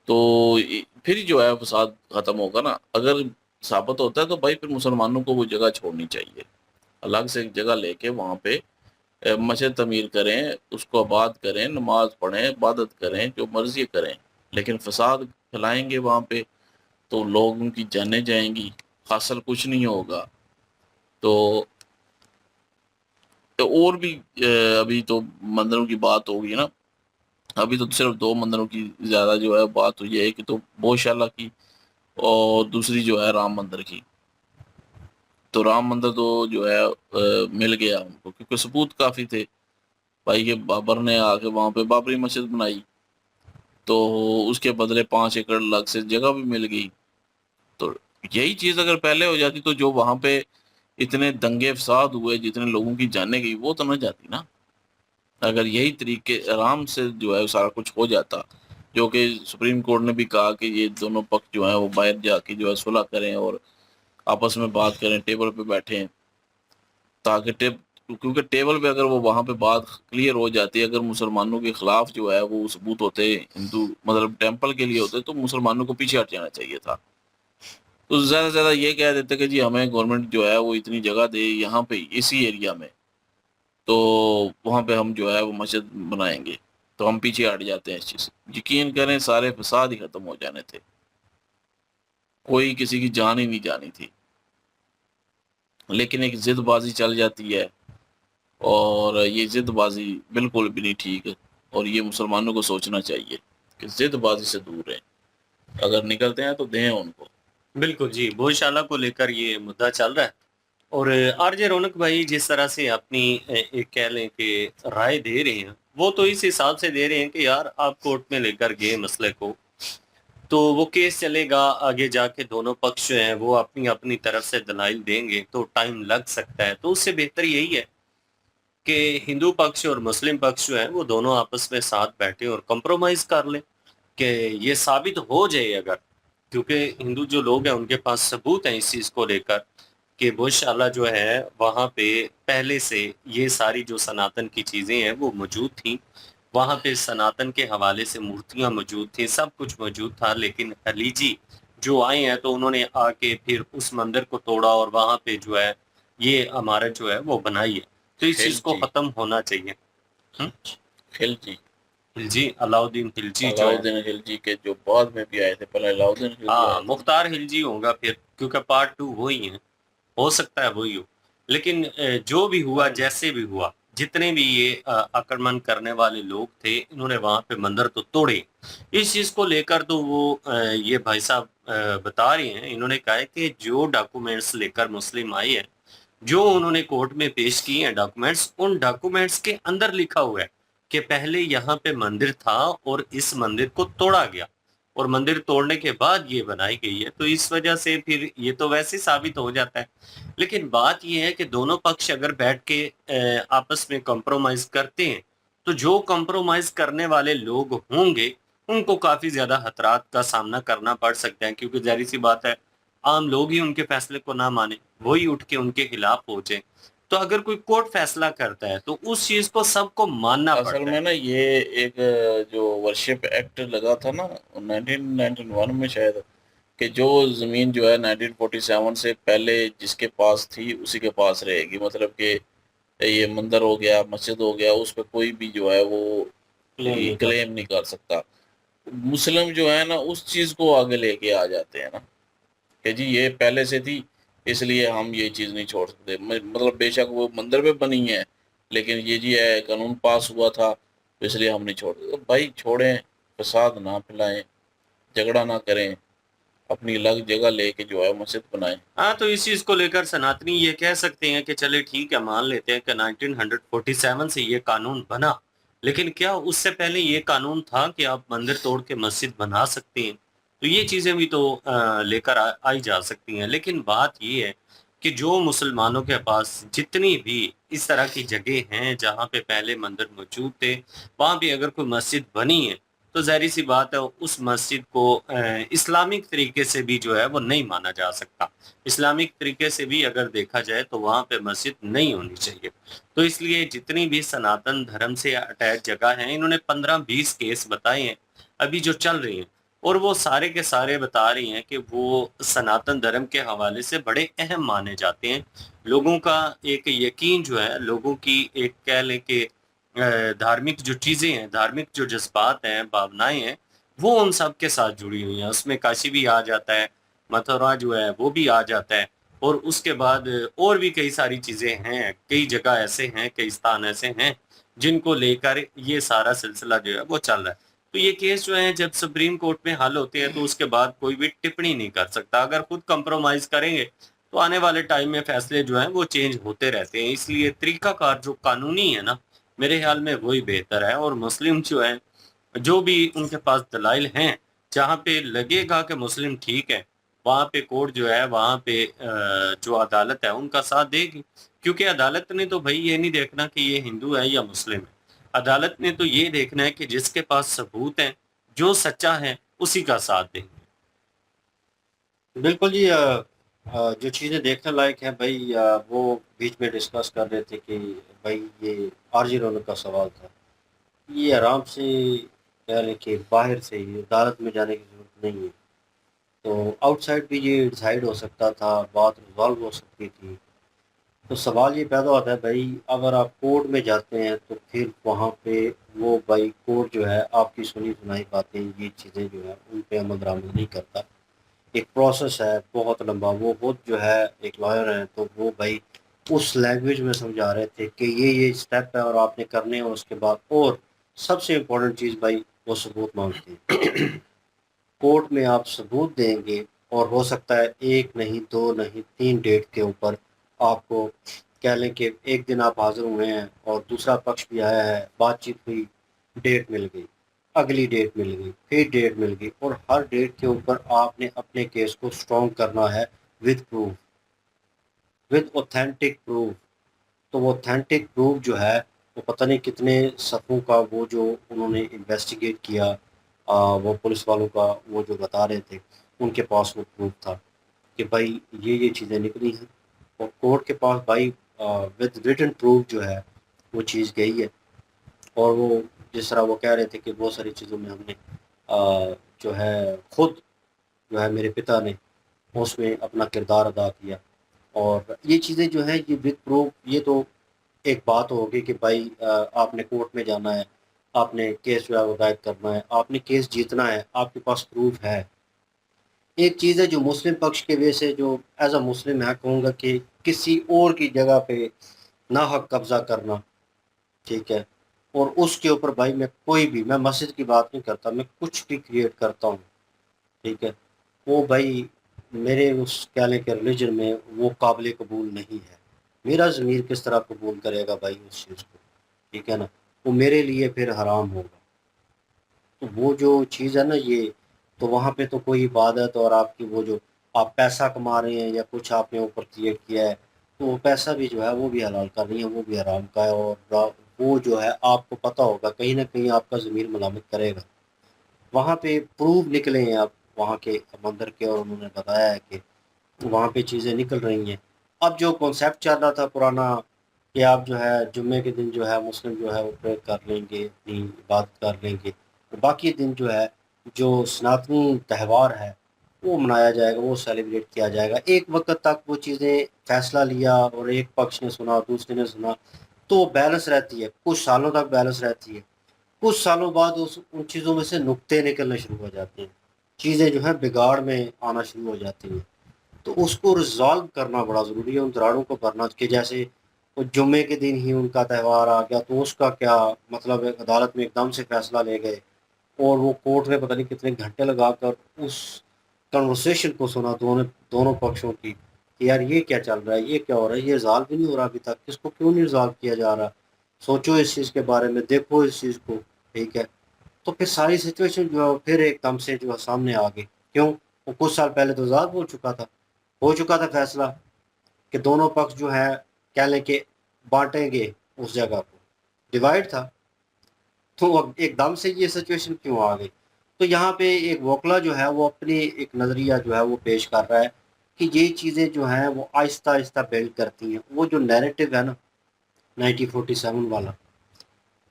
S2: तो फिर जो है फसाद खत्म होगा ना। अगर साबित होता है तो भाई फिर मुसलमानों को वो जगह छोड़नी चाहिए, अलग से एक जगह लेके वहाँ पे मस्जिद तमीर करें, उसको आबाद करें, नमाज पढ़ें, इबादत करें, जो मर्जी करें। लेकिन फसाद फैलाएंगे वहाँ पे तो लोग उनकी जानें जाएंगी, हासिल कुछ नहीं होगा। तो और भी अभी तो मंदिरों की बात होगी ना, अभी तो सिर्फ 2 मंदिरों की ज्यादा जो है बात हुई है, एक तो गौशाला की और दूसरी जो है राम मंदिर की। तो राम मंदिर तो जो है मिल गया उनको, क्योंकि सबूत काफी थे भाई के बाबर ने आके वहां पे बाबरी मस्जिद बनाई, तो उसके बदले 5 एकड़ अलग से जगह भी मिल गई। तो यही चीज अगर पहले हो जाती तो जो वहां पे इतने दंगे फसाद हुए, जितने लोगों की जाने गई, वो तो न जाती ना। अगर यही तरीके आराम से जो है सारा कुछ हो जाता, जो कि सुप्रीम कोर्ट ने भी कहा कि ये दोनों पक्ष जो है वो बाहर जाके जो है सुलह करें और आपस में बात करें, टेबल पे बैठें, ताकि क्योंकि टेबल पे अगर वो वहां पे बात क्लियर हो जाती है, अगर मुसलमानों के खिलाफ जो है वो सबूत होते, हिंदू मतलब टेम्पल के लिए होते, तो मुसलमानों को पीछे हट जाना चाहिए था। तो ज्यादा से ज्यादा ये कह देते कि जी हमें गवर्नमेंट जो है वो इतनी जगह दे यहाँ पे इसी एरिया में, तो वहां पे हम जो है वो मस्जिद बनाएंगे, तो हम पीछे हट जाते हैं इस चीज से। यकीन करें सारे फसाद ही खत्म हो जाने थे, कोई किसी की जान ही नहीं जानी थी। लेकिन एक जिदबाजी चल जाती है, और ये जिदबाजी बिल्कुल भी नहीं ठीक है, और ये मुसलमानों को सोचना चाहिए कि जिदबाजी से दूर रहें, अगर निकलते हैं तो दें उनको।
S1: बिल्कुल जी, गौशाला को लेकर ये मुद्दा चल रहा है। और आरजे रौनक भाई जिस तरह से अपनी एक कह लें कि राय दे रहे हैं, वो तो इस हिसाब से दे रहे हैं कि यार आप कोर्ट में लेकर गए मसले को, तो वो केस चलेगा, आगे जाके दोनों पक्ष जो हैं वो अपनी अपनी तरफ से दलाइल देंगे, तो टाइम लग सकता है। तो उससे बेहतर यही है कि हिंदू पक्ष और मुस्लिम पक्ष जो है वो दोनों आपस में साथ बैठे और कंप्रोमाइज कर लें कि ये साबित हो जाए अगर, क्योंकि हिंदू जो लोग हैं उनके पास सबूत हैं इस चीज़ को लेकर कि गौशाला जो है वहाँ पे पहले से ये सारी जो सनातन की चीज़ें हैं वो मौजूद थी, वहाँ पे सनातन के हवाले से मूर्तियाँ मौजूद थी, सब कुछ मौजूद था। लेकिन खलीजी जो आए हैं तो उन्होंने आके फिर उस मंदिर को तोड़ा और वहाँ पे जो है ये इमारत जो है वो बनाई है। तो इस चीज़ को
S2: खिलजी
S1: ख़त्म होना चाहिए।
S2: खिलजी
S1: खिलजी, अलाउद्दीन खिलजी जो है,
S2: अलाउद्दीन खिलजी के जो बाद में भी आए थे, पहले अलाउद्दीन खिलजी
S1: हाँ
S2: आए थे।
S1: मुख्तार खिलजी होगा फिर, क्योंकि पार्ट 2 वही है, हो सकता है वही हो। लेकिन जो भी हुआ, जैसे भी हुआ, जितने भी ये आक्रमण करने वाले लोग थे, इन्होंने वहां पे मंदिर तो तोड़े। इस चीज को लेकर तो वो ये भाई साहब बता रहे हैं, इन्होंने कहा है कि जो डॉक्यूमेंट्स लेकर मुस्लिम आए हैं, जो उन्होंने कोर्ट में पेश किए हैं डॉक्यूमेंट्स, उन डॉक्यूमेंट्स के अंदर लिखा हुआ है कि पहले यहाँ पे मंदिर था और इस मंदिर को तोड़ा गया और मंदिर तोड़ने के बाद ये बनाई गई है। तो इस वजह से फिर ये तो वैसे साबित हो जाता है। लेकिन बात ये है कि दोनों पक्ष अगर बैठ के आपस में कॉम्प्रोमाइज करते हैं, तो जो कॉम्प्रोमाइज करने वाले लोग होंगे उनको काफी ज्यादा खतरात का सामना करना पड़ सकता है, क्योंकि जाहिर सी बात है आम लोग ही उनके फैसले को ना माने, वही उठ के उनके खिलाफ हो जाए। तो अगर कोई कोर्ट फैसला करता है तो उस चीज को सबको मानना
S2: असल
S1: पड़ता
S2: में
S1: है।
S2: ना ये एक जो वर्शिप एक्ट लगा था ना 1991 में शायद, कि जो जमीन जो है 1947 से पहले जिसके पास थी उसी के पास रहेगी, मतलब कि ये मंदिर हो गया, मस्जिद हो गया, उस पर कोई भी जो है वो
S1: क्लेम नहीं कर
S2: क्लेम नहीं कर सकता। मुस्लिम जो है ना उस चीज को आगे लेके आ जाते हैं ना, कि जी ये पहले से थी इसलिए हम ये चीज नहीं छोड़ सकते। मतलब बेशक वो मंदिर पे बनी है, लेकिन ये जी है कानून पास हुआ था तो इसलिए हम नहीं छोड़ सकते। तो भाई छोड़ें, फसाद ना फैलाएं, झगड़ा ना करें, अपनी अलग जगह लेके जो है मस्जिद बनाएं।
S1: हाँ, तो इस चीज को लेकर सनातनी ये कह सकते हैं कि चले ठीक है, मान लेते हैं कि 1947 से ये कानून बना, लेकिन क्या उससे पहले ये कानून था कि आप मंदिर तोड़ के मस्जिद बना सकते हैं? तो ये चीजें भी तो लेकर आई जा सकती हैं। लेकिन बात ये है कि जो मुसलमानों के पास जितनी भी इस तरह की जगह हैं जहाँ पे पहले मंदिर मौजूद थे, वहां भी अगर कोई मस्जिद बनी है तो ज़ाहिर सी बात है उस मस्जिद को इस्लामिक तरीके से भी जो है वो नहीं माना जा सकता। इस्लामिक तरीके से भी अगर देखा जाए तो वहाँ पे मस्जिद नहीं होनी चाहिए। तो इसलिए जितनी भी सनातन धर्म से अटैच जगह हैं, इन्होंने 15-20 केस बताए हैं अभी जो चल रही हैं, और वो सारे के सारे बता रही हैं कि वो सनातन धर्म के हवाले से बड़े अहम माने जाते हैं। लोगों का एक यकीन जो है, लोगों की एक कह लें कि धार्मिक जो चीज़ें हैं, धार्मिक जो जज़्बात हैं, भावनाएँ हैं, वो उन सब के साथ जुड़ी हुई हैं। उसमें काशी भी आ जाता है, मथुरा जो है वो भी आ जाता है। और उसके बाद और भी कई सारी चीज़ें हैं, कई जगह ऐसे हैं, कई स्थान ऐसे हैं, जिनको लेकर ये सारा सिलसिला जो है वो चल रहा है। तो ये केस जो है जब सुप्रीम कोर्ट में हल होते हैं तो उसके बाद कोई भी टिप्पणी नहीं कर सकता। अगर खुद कंप्रोमाइज़ करेंगे, तो आने वाले टाइम में फैसले जो हैं वो चेंज होते रहते हैं। इसलिए तरीकाकार जो कानूनी है ना, मेरे ख्याल में वही बेहतर है और मुस्लिम जो हैं, जो भी उनके पास दलाइल हैं, जहाँ पे लगेगा कि मुस्लिम ठीक है, वहाँ पे कोर्ट जो है वहाँ पे जो अदालत है उनका साथ देगी। क्योंकि अदालत ने तो भई ये नहीं देखना कि ये हिंदू है या मुस्लिम है। अदालत ने तो ये देखना है कि जिसके पास सबूत हैं, जो सच्चा है, उसी का साथ देंगे।
S5: बिल्कुल जी। जो चीज़ें देखने लायक हैं भाई, वो बीच में डिस्कस कर रहे थे कि भाई ये आरजी रौनक का सवाल था। ये आराम से कह लें कि बाहर से ही अदालत में जाने की ज़रूरत नहीं है। तो आउटसाइड भी ये डिसाइड हो सकता था, बात रिज़ॉल्व हो सकती थी। तो सवाल ये पैदा होता है भाई, अगर आप कोर्ट में जाते हैं तो फिर वहाँ पे वो भाई कोर्ट जो है आपकी सुनी-सुनाई बातें, ये चीज़ें जो है उन पे अमल-दरामद नहीं करता। एक प्रोसेस है बहुत लंबा। वो खुद जो है एक लॉयर हैं, तो वो भाई उस लैंग्वेज में समझा रहे थे कि ये स्टेप है और आपने करने हैं। उसके बाद और सबसे इम्पोर्टेंट चीज़ भाई, वो सबूत मांगते हैं। कोर्ट में आप सबूत देंगे और हो सकता है 1 नहीं, 2 नहीं, 3 डेट के ऊपर आपको कह लें कि एक दिन आप हाज़िर हुए हैं और दूसरा पक्ष भी आया है, बातचीत हुई, डेट मिल गई, अगली डेट मिल गई, फिर डेट मिल गई और हर डेट के ऊपर आपने अपने केस को स्ट्रॉन्ग करना है with proof, with authentic proof. तो वो ऑथेंटिक प्रूफ जो है, वो पता नहीं कितने सफ़ों का वो जो उन्होंने इन्वेस्टिगेट किया, वो पुलिस वालों का वो जो बता रहे थे, उनके पास वो प्रूफ था कि भाई ये चीज़ें निकली हैं और कोर्ट के पास भाई विद रिटन प्रूफ जो है वो चीज़ गई है। और वो जिस तरह वो कह रहे थे कि बहुत सारी चीज़ों में हमने जो है खुद जो है मेरे पिता ने उसमें अपना किरदार अदा किया। और ये चीज़ें जो हैं ये विद प्रूफ, ये तो एक बात होगी कि भाई आपने कोर्ट में जाना है, आपने केस जो है वो दायर करना है, आपने केस जीतना है, आपके पास प्रूफ है। एक चीज़ है जो मुस्लिम पक्ष के वे से जो एज़ अ मुस्लिम मैं कहूँगा कि किसी और की जगह पे नाहक कब्ज़ा करना, ठीक है? और उसके ऊपर भाई मैं मस्जिद की बात नहीं करता, मैं कुछ भी क्रिएट करता हूँ, ठीक है? वो भाई मेरे उस कह लें कि रिलीजन में वो काबिल कबूल नहीं है। मेरा ज़मीर किस तरह कबूल करेगा भाई उस चीज़ को, ठीक है ना? वो मेरे लिए फिर हराम होगा। तो वो जो चीज़ है ना ये, तो वहाँ पे तो कोई इबादत और आपकी वो जो आप पैसा कमा रहे हैं या कुछ आपने ऊपर क्रिएट किया है, तो वो पैसा भी जो है वो भी हलाल कर रही है, वो भी हराम का है। और वो जो है आपको पता होगा कहीं न कहीं आपका ज़मीर मलामत करेगा। वहाँ पे प्रूफ निकले हैं अब वहाँ के मंदिर के, और उन्होंने बताया है कि वहाँ पे चीज़ें निकल रही हैं। अब जो कॉन्सेप्ट चल रहा था पुराना कि आप जो है जुम्मे के दिन जो है मुस्लिम जो है वो प्रेयर कर लेंगे, अपनी इबादत कर लेंगे, तो बाकी दिन जो है जो सनातनी त्यौहार है वो मनाया जाएगा, वो सेलिब्रेट किया जाएगा। एक वक़्त तक वो चीज़ें फ़ैसला लिया और एक पक्ष ने सुना, दूसरे ने सुना, तो बैलेंस रहती है, कुछ सालों तक बैलेंस रहती है। कुछ सालों बाद उन चीज़ों में से नुक्ते निकलने शुरू हो जाते हैं, चीज़ें जो हैं बिगाड़ में आना शुरू हो जाती हैं। तो उसको रिज़ॉल्व करना बड़ा ज़रूरी है, उन दरारों को भरना। कि जैसे वो जुम्मे के दिन ही उनका त्यौहार आ गया, तो उसका क्या मतलब है, अदालत में एकदम से फ़ैसला ले गए और वो कोर्ट में पता नहीं कितने घंटे लगाकर उस कन्वर्सेशन को सुना दोनों दोनों पक्षों की कि यार ये क्या चल रहा है, ये क्या हो रहा है, ये रिज़ॉल्व भी नहीं हो रहा अभी तक, इसको क्यों नहीं रिज़ॉल्व किया जा रहा? सोचो इस चीज़ के बारे में, देखो इस चीज़ को, ठीक है? तो फिर सारी सिचुएशन जो है फिर एकदम से जो है सामने आ गई। क्यों? वो कुछ साल पहले तो रिज़ॉल्व हो चुका था फैसला कि दोनों पक्ष जो है कह लें कि बाँटेंगे उस जगह को, डिवाइड था। तो अब एकदम से ये सिचुएशन क्यों आ गई? तो यहाँ पे एक वोकला जो है वो अपनी एक नज़रिया जो है वो पेश कर रहा है कि ये चीज़ें जो हैं वो आहिस्ता-आहिस्ता बिल्ड करती हैं। वो जो नैरेटिव है ना 1947 वाला,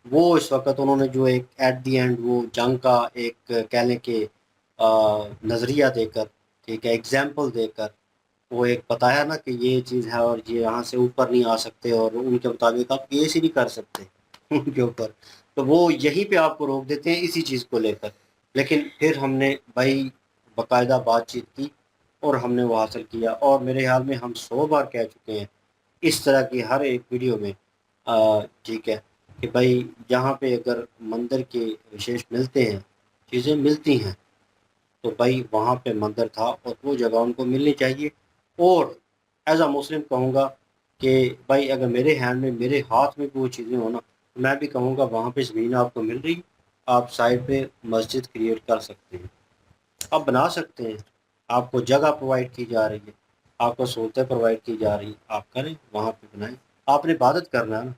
S5: वो इस वक़्त उन्होंने जो एक एट द एंड वो जंग का एक कह लें कि नज़रिया देकर, ठीक है, एग्ज़ाम्पल देकर वो एक बताया ना कि ये चीज़ है और ये यहाँ से ऊपर नहीं आ सकते और उनके मुताबिक आप केस ही नहीं कर सकते उनके ऊपर। तो वो यहीं पे आपको रोक देते हैं इसी चीज़ को लेकर। लेकिन फिर हमने भाई बाकायदा बातचीत की और हमने वो हासिल किया। और मेरे ख्याल में हम 100 बार कह चुके हैं इस तरह की हर एक वीडियो में, ठीक है, कि भाई जहाँ पे अगर मंदिर के विशेष मिलते हैं, चीज़ें मिलती हैं, तो भाई वहाँ पे मंदिर था और वो जगह उनको मिलनी चाहिए। और एज अ मुस्लिम कहूँगा कि भाई अगर मेरे हैंड में, मेरे हाथ में भी वो चीज़ें हो ना, तो मैं भी कहूँगा वहाँ पे ज़मीन आपको मिल रही, आप साइड पे मस्जिद क्रिएट कर सकते हैं, आप बना सकते हैं, आपको जगह प्रोवाइड की जा रही है, आपको सहूलतें प्रोवाइड की जा रही हैं, आप करें, वहाँ पे बनाएं। आपने इबादत करना है ना,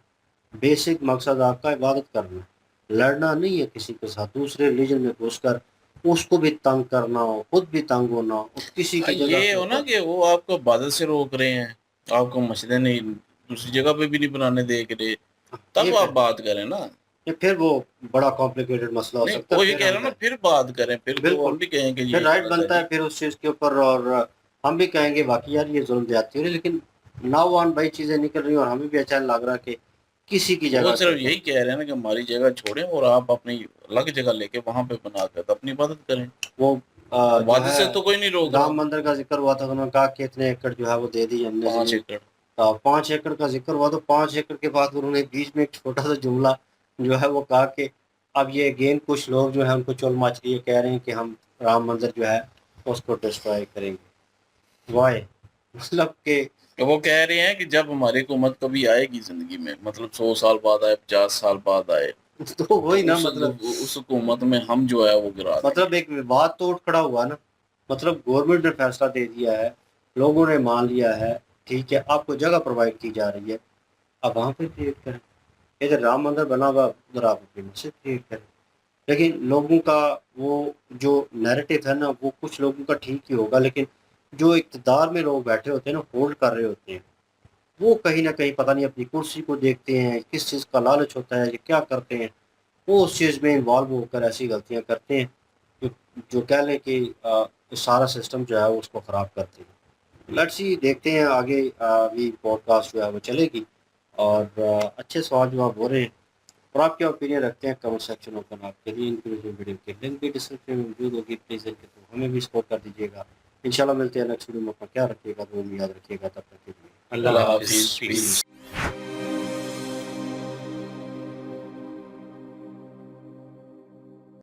S5: बेसिक मकसद आपका इबादत करना है, लड़ना नहीं है किसी के साथ, दूसरे रिलीजन में घुसकर उसको भी तंग करना हो, खुद भी तंग होना हो, और किसी की जगह
S2: ये
S5: के
S2: हो ना
S5: ऊपर।
S2: कि वो आपको इबादत से रोक रहे हैं, आपको मस्जिदें नहीं दूसरी जगह पे भी नहीं बनाने देख रहे,
S5: ये
S2: तब आप
S5: फिर
S2: बात करें ना।
S5: ये फिर वो बड़ा कॉम्प्लिकेटेड मसला हो
S2: नहीं
S5: सकता है,
S2: वो ये
S5: फिर
S2: कह रहा
S5: हम
S2: हूं ना,
S5: कहें
S2: फिर बात करें, फिर तो
S5: बिल्कुल,
S2: हम भी कहें कि
S5: फिर
S2: ये
S5: राइट
S2: गलत है
S5: बनता है
S2: जी।
S5: फिर उस चीज़ के ऊपर, और हम भी कहेंगे बाकी यार ये जुल्म ज्यादती हो रही है, लेकिन नाउ ऑन भाई चीज़ें निकल रही हैं और हमें भी अच्छा नहीं लग रहा कि किसी की
S2: वो
S5: जगह के
S2: सिर्फ
S5: ऊपर।
S2: यही कह रहे हैं ना कि हमारी जगह छोड़ें और आप अपनी अलग जगह लेके वहां पे बना कर तो अपनी इबादत करें।
S5: वो जो
S2: इबादत
S5: है
S2: से तो कोई नहीं रोक रहा।
S5: राम मंदिर का जिक्र हुआ था, तो उन्होंने कहा कि इतने एकड़ जो है वो दे दी हमने
S2: 5
S5: ज़मीन।
S2: एकड़।
S5: 5 एकड़ का जिक्र हुआ, तो 5 एकड़ के बाद उन्होंने बीच में एक छोटा सा जुमला जो है वो कहा कि अब ये अगेन कुछ लोग जो है उनको चुल मच रही है, कह रहे हैं कि हम राम मंदिर जो है उसको डिस्ट्रॉय करेंगे। वाई मतलब कि
S2: तो वो कह रहे हैं कि जब हमारी हुकूमत कभी आएगी जिंदगी में, मतलब 100 साल बाद आए, 50 साल बाद आए,
S5: तो
S2: तो
S5: वही ना,
S2: उस हुकूमत में हम जो है वो गिरा देंगे।
S5: मतलब एक विवाद तो उठ खड़ा हुआ ना, मतलब गवर्नमेंट ने फैसला दे दिया है, लोगों ने मान लिया है, ठीक है, आपको जगह प्रोवाइड की जा रही है, अब वहाँ पे क्रिएट करें। इधर राम मंदिर बना हुआ, उधर आप अपनी मस्जिद क्रिएट करें। लेकिन लोगों का वो जो नैरेटिव है ना, वो कुछ लोगों का ठीक ही होगा, लेकिन जो इक़्तिदार में लोग बैठे होते हैं ना, होल्ड कर रहे होते हैं, वो कहीं न कहीं पता नहीं अपनी कुर्सी को देखते हैं, किस चीज़ का लालच होता है, ये क्या करते हैं, वो उस चीज़ में इन्वॉल्व होकर ऐसी गलतियाँ करते हैं, जो जो कह लें कि सारा सिस्टम जो है वो उसको ख़राब करते हैं। लेट्स सी, देखते हैं आगे, अभी पॉडकास्ट जो है वो चलेगी, और अच्छे सवाल जवाब हो रहे हैं, और आप क्या ओपिनियन रखते हैं कमेंट सेक्शन ओपन आपके लिए। इनकी वीडियो की लिंक भी डिस्क्रिप्शन में मौजूद होगी, प्लीज़ इनके थ्रू हमें भी सपोर्ट कर दीजिएगा। इंशाल्लाह मिलते हैं नेक्स्ट वीडियो में, अपना क्या रखिएगा, वो याद रखिएगा, तब तक के लिए अल्लाह
S2: अल्लाह
S5: हाफ़िज़,
S2: हाफिज,
S5: पीस।
S2: पीस।